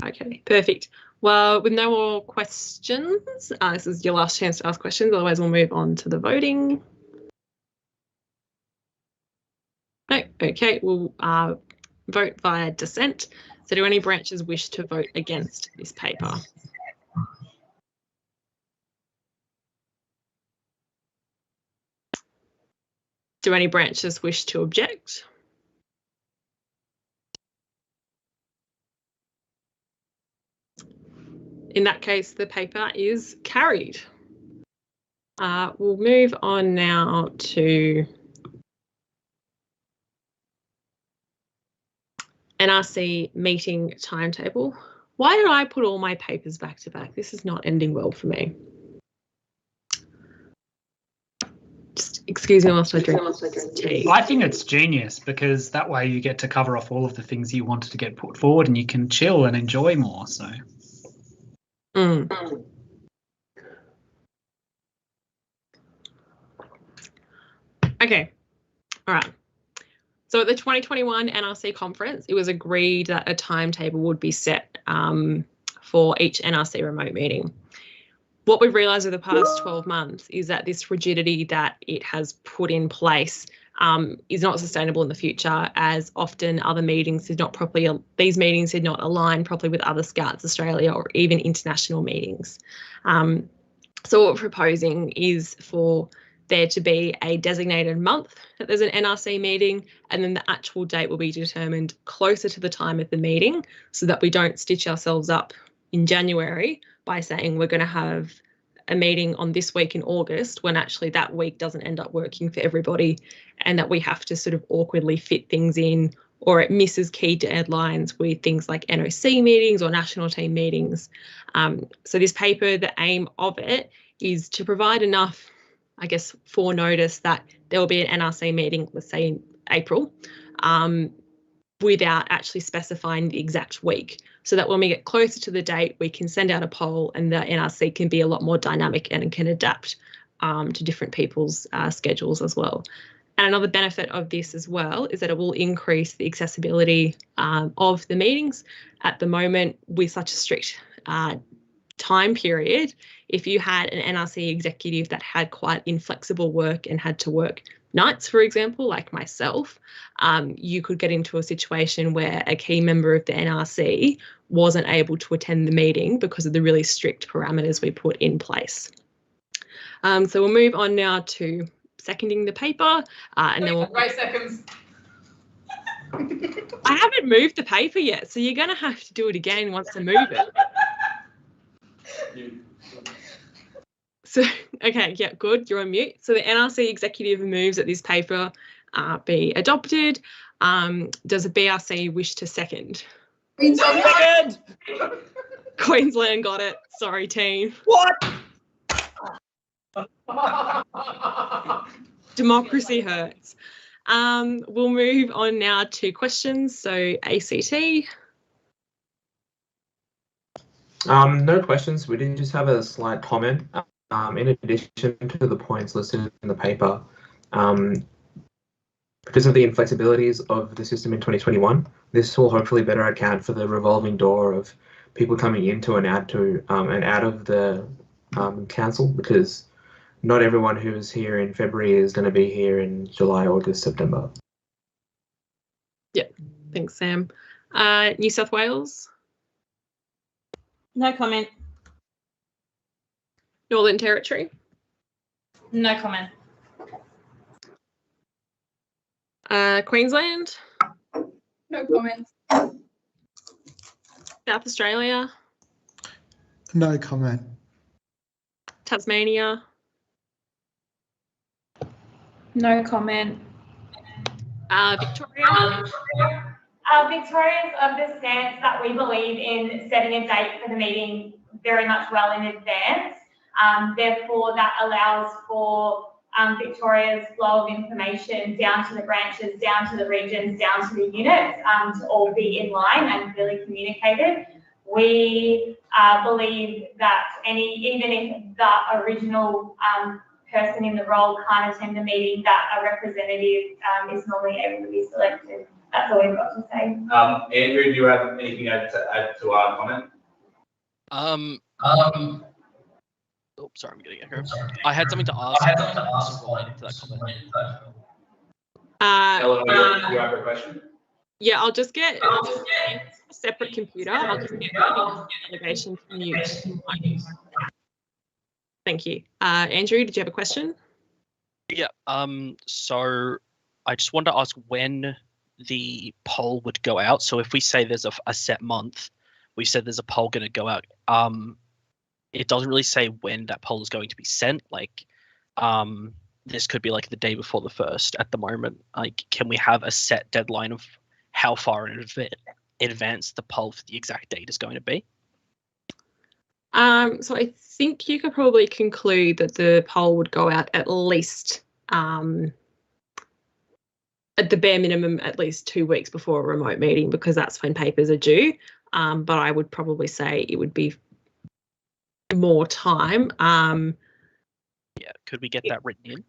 Okay, perfect. Well, with no more questions, this is your last chance to ask questions, otherwise we'll move on to the voting. No, okay, we'll vote via dissent. So do any branches wish to vote against this paper? Do any branches wish to object? In that case, the paper is carried. We'll move on now to NRC meeting timetable. Why did I put all my papers back to back? This is not ending well for me. Just excuse me whilst I drink tea. I think it's genius because that way you get to cover off all of the things you wanted to get put forward and you can chill and enjoy more. So. Okay, all right. So at the 2021 NRC conference, it was agreed that a timetable would be set for each NRC remote meeting. What we've realised over the past 12 months is that this rigidity that it has put in place is not sustainable in the future, as often other meetings did not properly, these meetings did not align properly with other Scouts Australia or even international meetings. So what we're proposing is for there to be a designated month that there's an NRC meeting, and then the actual date will be determined closer to the time of the meeting so that we don't stitch ourselves up in January by saying we're going to have a meeting on this week in August when actually that week doesn't end up working for everybody, and that we have to sort of awkwardly fit things in, or it misses key deadlines with things like NOC meetings or national team meetings. So this paper, the aim of it is to provide enough, I guess, foreknotice that there will be an NRC meeting, let's say in April, without actually specifying the exact week, so that when we get closer to the date, we can send out a poll and the NRC can be a lot more dynamic and can adapt to different people's schedules as well. And another benefit of this as well is that it will increase the accessibility of the meetings. At the moment, with such a strict time period, if you had an NRC executive that had quite inflexible work and had to work nights, for example, like myself, you could get into a situation where a key member of the NRC wasn't able to attend the meeting because of the really strict parameters we put in place. So we'll move on now to seconding the paper, and then we'll... Wait seconds. I haven't moved the paper yet, so you're going to have to do it again once I move it. So, okay, yeah, good, you're on mute. So the NRC executive moves that this paper be adopted. Does the BRC wish to second? Queensland. Queensland got it. Sorry, team. What? Democracy hurts. We'll move on now to questions. So ACT. No questions. We did just have a slight comment. In addition to the points listed in the paper, because of the inflexibilities of the system in 2021, this will hopefully better account for the revolving door of people coming into and out of the council, because not everyone who's here in February is going to be here in July, August, September. Yeah, thanks, Sam. New South Wales? No comment. Northern Territory? No comment. Queensland? No comment. South Australia? No comment. Tasmania? No comment. Victoria? Victoria's of the stance that we believe in setting a date for the meeting very much well in advance. Therefore, that allows for Victoria's flow of information down to the branches, down to the regions, down to the units to all be in line and clearly communicated. We believe that even if the original person in the role can't attend the meeting, that a representative is normally able to be selected. That's all we've got to say. Andrew, do you have anything to add to our comment? Oh, sorry, I'm getting it here. I had something to ask related to that comment. Eleanor, do you have a question? Yeah, I'll just get a separate computer. I'll just get the delegation to mute. Thank you. Andrew, did you have a question? Yeah, so I just wanted to ask when the poll would go out. So if we say there's a set month, we said there's a poll going to go out. It doesn't really say when that poll is going to be sent. Like, this could be like the day before the 1st at the moment. Like, can we have a set deadline of how far in advance the poll for the exact date is going to be? So I think you could probably conclude that the poll would go out at least, at the bare minimum, at least 2 weeks before a remote meeting, because that's when papers are due. But I would probably say it would be more time. Yeah, could we get that written in,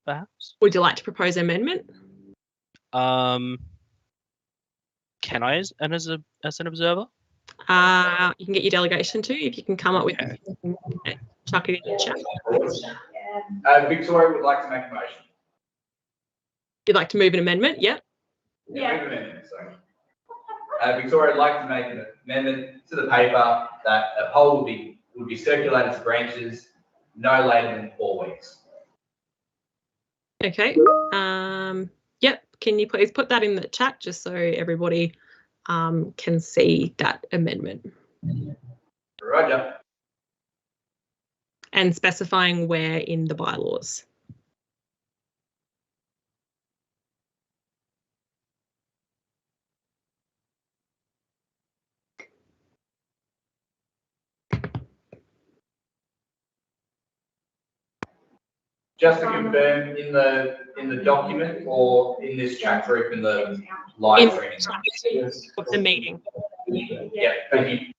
perhaps? Would you like to propose an amendment? Can I as an observer? You can get your delegation to, if you can come up with chuck it in the chat. Victoria would like to make a motion. You'd like to move an amendment? Yep. Yeah. Move an amendment, sorry. Victoria would like to make an amendment to the paper that a poll would be circulated to branches no later than 4 weeks. Okay. Yep. Can you please put that in the chat just so everybody can see that amendment? Roger. And specifying where in the bylaws. Just to confirm, in the document or in this chat group in the live streaming? Of the meeting. Yeah, thank you.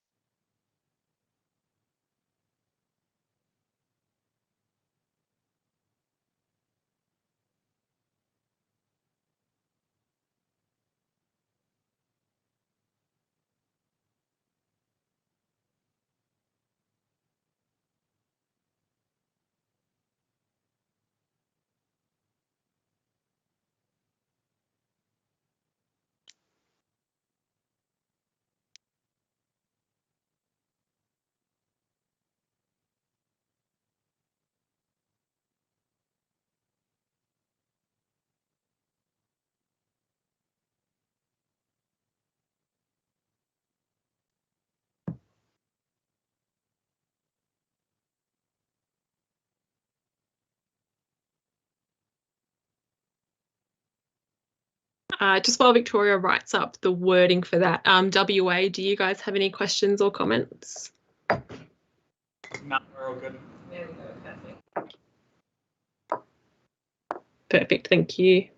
Just while Victoria writes up the wording for that, WA, do you guys have any questions or comments? No, we're all good. There we go. Perfect. Perfect, thank you.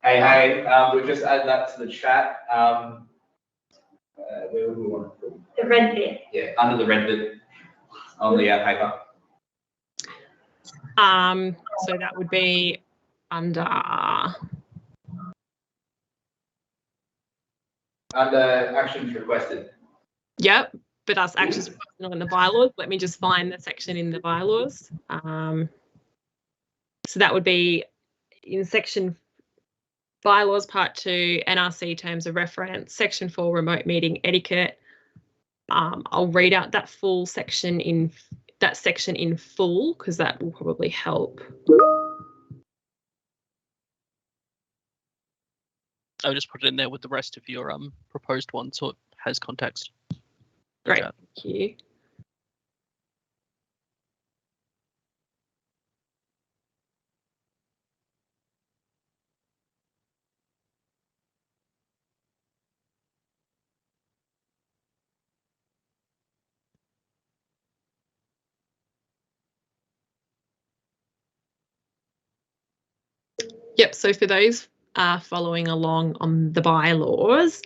Hey, we've just added that to the chat. Where would we want to put? The red bit. Yeah, under the red bit on the paper. So that would be under Actions requested. Yep, but that's actions not in the bylaws. Let me just find the section in the bylaws. So that would be in section bylaws part 2, NRC terms of reference, section 4, remote meeting etiquette. I'll read out that full section in full because that will probably help. I'll just put it in there with the rest of your proposed one so it has context. Great, thank you. Yep, so for those following along on the bylaws,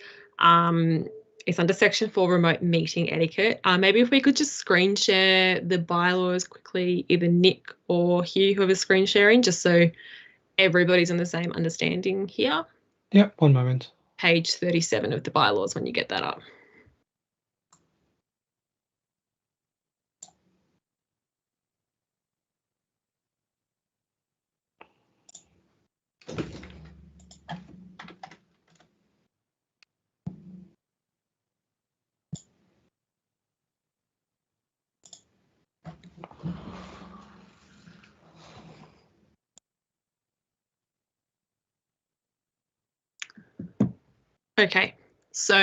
it's under section 4, remote meeting etiquette. Maybe if we could just screen share the bylaws quickly, either Nick or Hugh, whoever's screen sharing, just so everybody's on the same understanding here. Yep, one moment. Page 37 of the bylaws when you get that up. Okay, so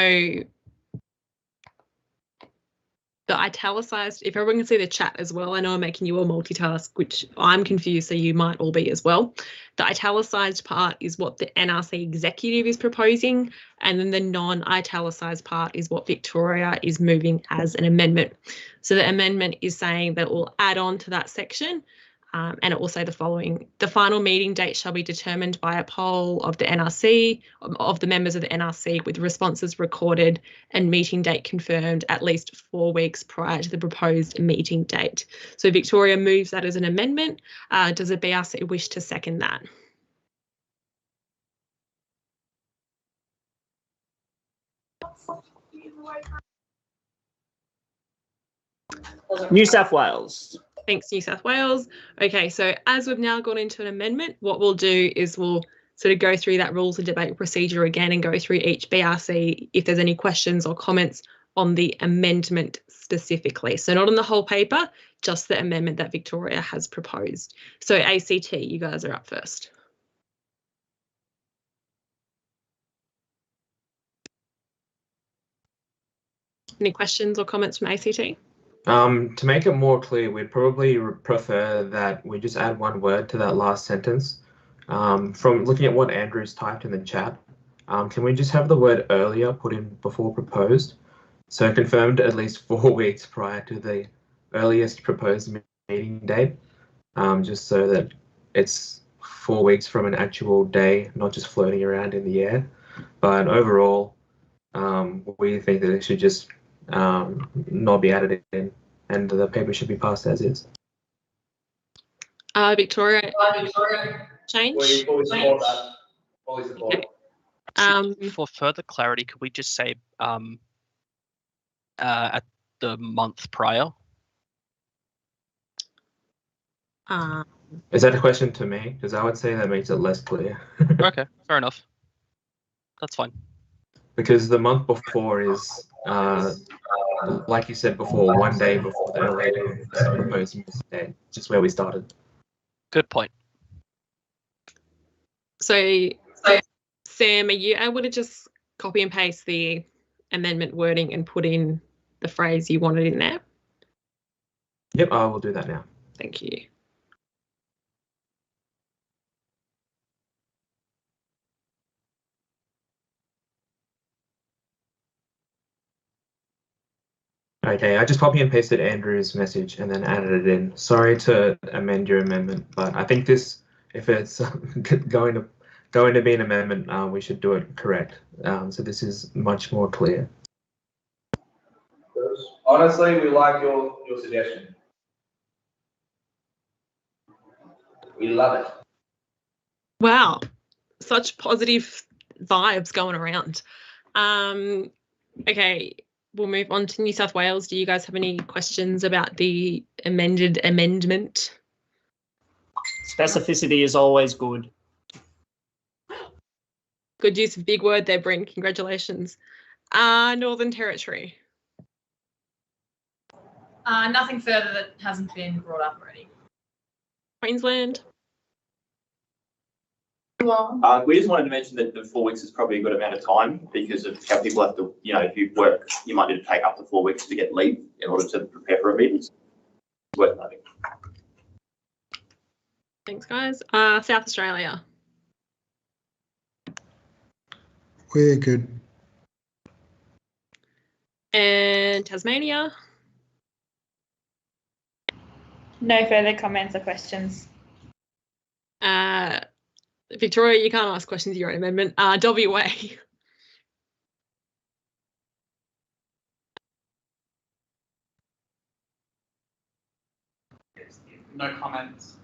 the italicized, if everyone can see the chat as well, I know I'm making you all multitask, which I'm confused, so you might all be as well. The italicized part is what the NRC executive is proposing, and then the non-italicized part is what Victoria is moving as an amendment. So the amendment is saying that it will add on to that section, and it will say the following: the final meeting date shall be determined by a poll of the NRC, of the members of the NRC, with responses recorded and meeting date confirmed at least 4 weeks prior to the proposed meeting date. So Victoria moves that as an amendment. Does the BRC wish to second that? New South Wales. Thanks, New South Wales. Okay, so as we've now gone into an amendment, what we'll do is we'll sort of go through that rules and debate procedure again and go through each BRC if there's any questions or comments on the amendment specifically. So not on the whole paper, just the amendment that Victoria has proposed. So ACT, you guys are up first. Any questions or comments from ACT? To make it more clear, we'd probably prefer that we just add one word to that last sentence. From looking at what Andrew's typed in the chat, can we just have the word earlier put in before proposed? So confirmed at least 4 weeks prior to the earliest proposed meeting date, just so that it's 4 weeks from an actual day, not just floating around in the air. But overall, we think that it should just not be added in, and the paper should be passed as is. Victoria, change? Fully support that. Fully support. Okay. For further clarity, could we just say at the month prior? Is that a question to me? Because I would say that makes it less clear. Okay, fair enough. That's fine. Because the month before is, like you said before, 1 day before the earlier proposed date, just where we started. Good point. So Sam, are you able to just copy and paste the amendment wording and put in the phrase you wanted in there? Yep, I will do that now. Thank you. Okay, I just copy and pasted Andrew's message and then added it in. Sorry to amend your amendment, but I think this if it's going to be an amendment, we should do it correct. So this is much more clear. Honestly, we like your suggestion. We love it. Wow, such positive vibes going around. Okay, we'll move on to New South Wales. Do you guys have any questions about the amendment? Specificity is always good. Good use of big word there, Bryn. Congratulations. Northern Territory. Nothing further that hasn't been brought up already. Queensland. We just wanted to mention that the 4 weeks is probably a good amount of time because of how people have to, if you work, you might need to take up to 4 weeks to get leave in order to prepare for a meeting. It's worth noting. Thanks, guys. South Australia. We're good. And Tasmania. No further comments or questions. Victoria, you can't ask questions of your own amendment. WA. No comments.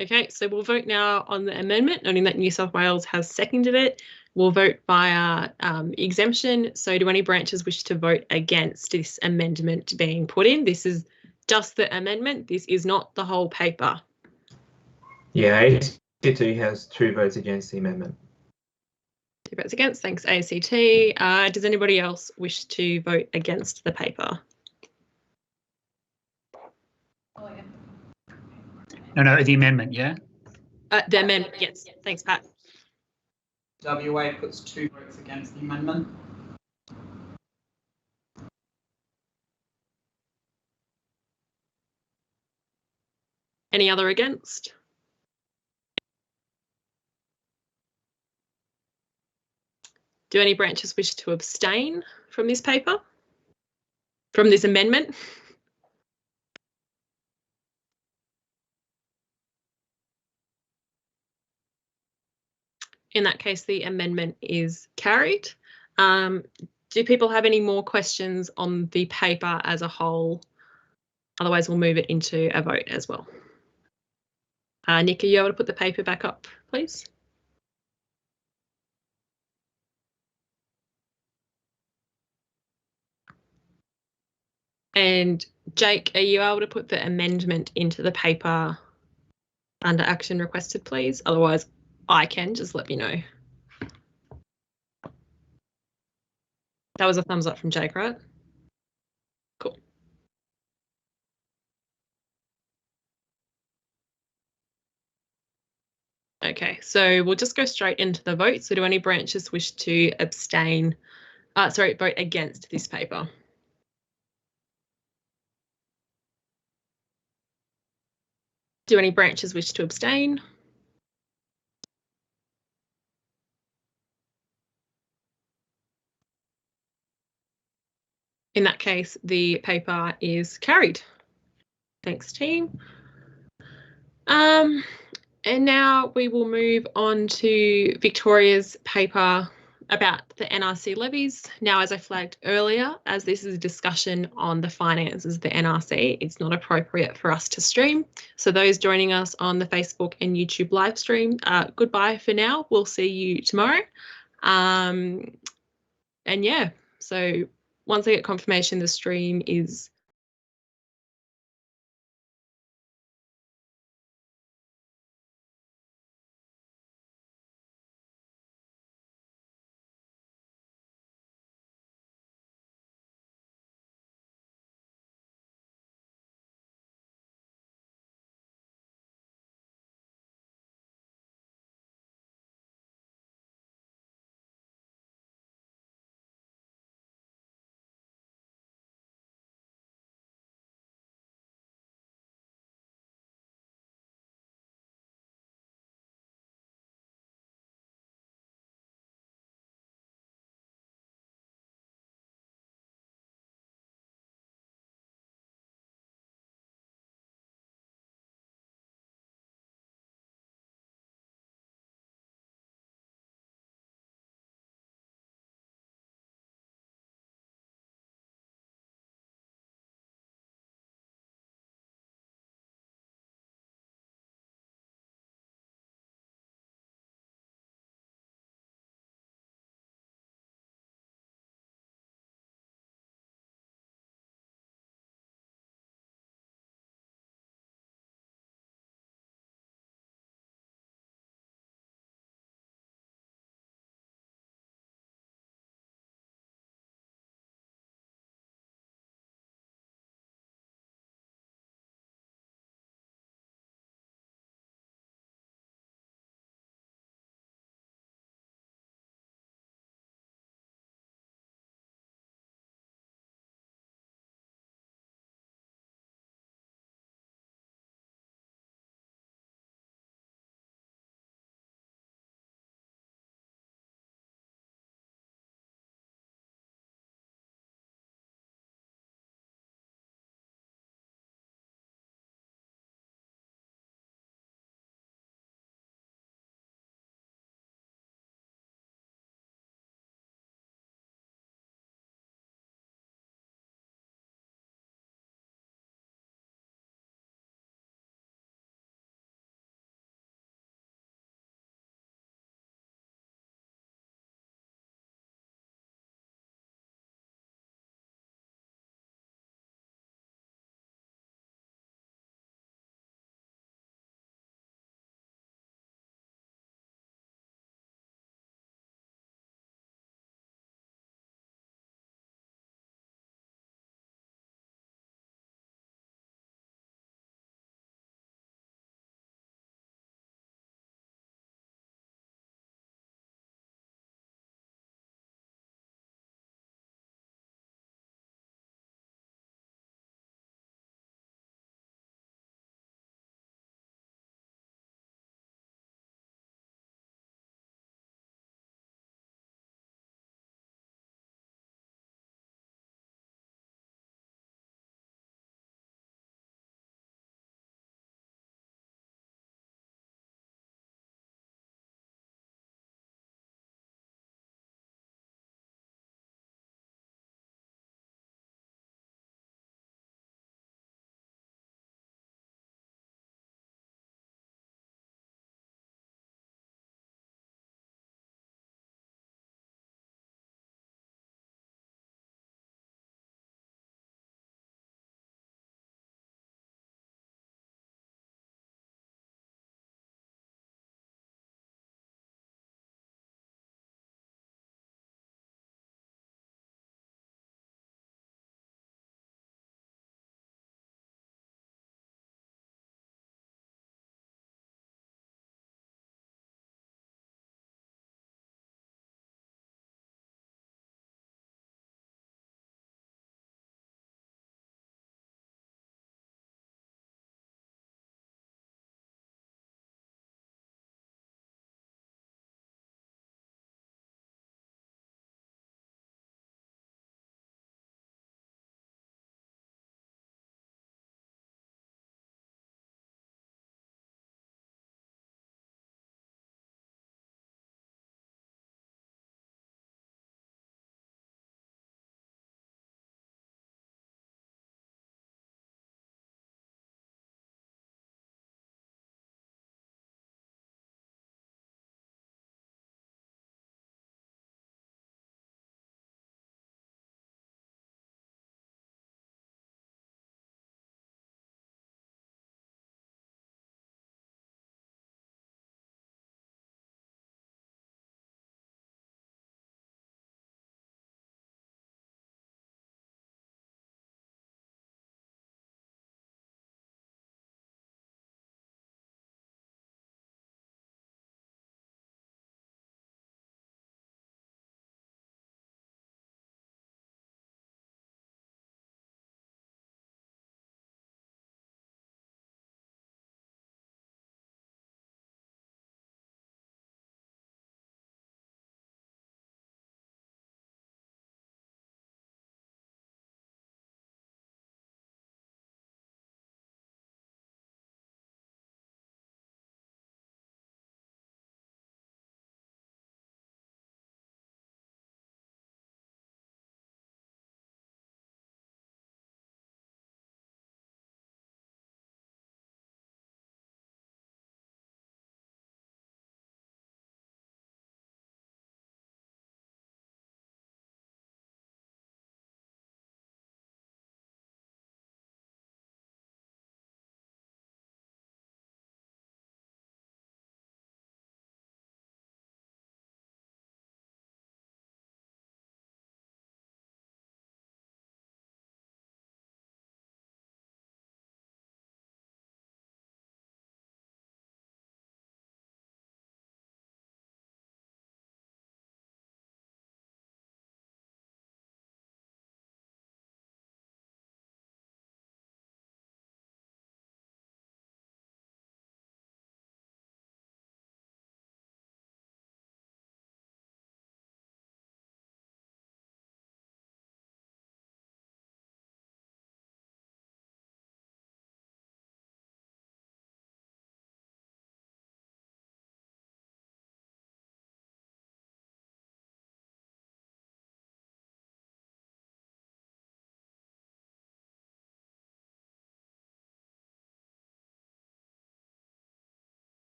Okay, so we'll vote now on the amendment, noting that New South Wales has seconded it. We'll vote via exemption. So do any branches wish to vote against this amendment being put in? This is just the amendment. This is not the whole paper. Yeah, ACT has 2 votes against the amendment. 2 votes against. Thanks, ACT. Does anybody else wish to vote against the paper? No, the amendment, yeah? The amendment, yes. Thanks, Pat. WA puts 2 votes against the amendment. Any other against? Do any branches wish to abstain from this paper? From this amendment? In that case, the amendment is carried. Do people have any more questions on the paper as a whole? Otherwise, we'll move it into a vote as well. Nick, are you able to put the paper back up, please? And Jake, are you able to put the amendment into the paper under action requested, please? Otherwise, I can, just let me know. That was a thumbs up from Jake, right? Cool. Okay, so we'll just go straight into the vote. So do any branches wish to abstain? Vote against this paper? Do any branches wish to abstain? In that case, the paper is carried. Thanks, team. And now we will move on to Victoria's paper about the NRC levies. Now, as I flagged earlier, as this is a discussion on the finances of the NRC, it's not appropriate for us to stream. So those joining us on the Facebook and YouTube live stream, goodbye for now. We'll see you tomorrow. And yeah, so once I get confirmation the stream is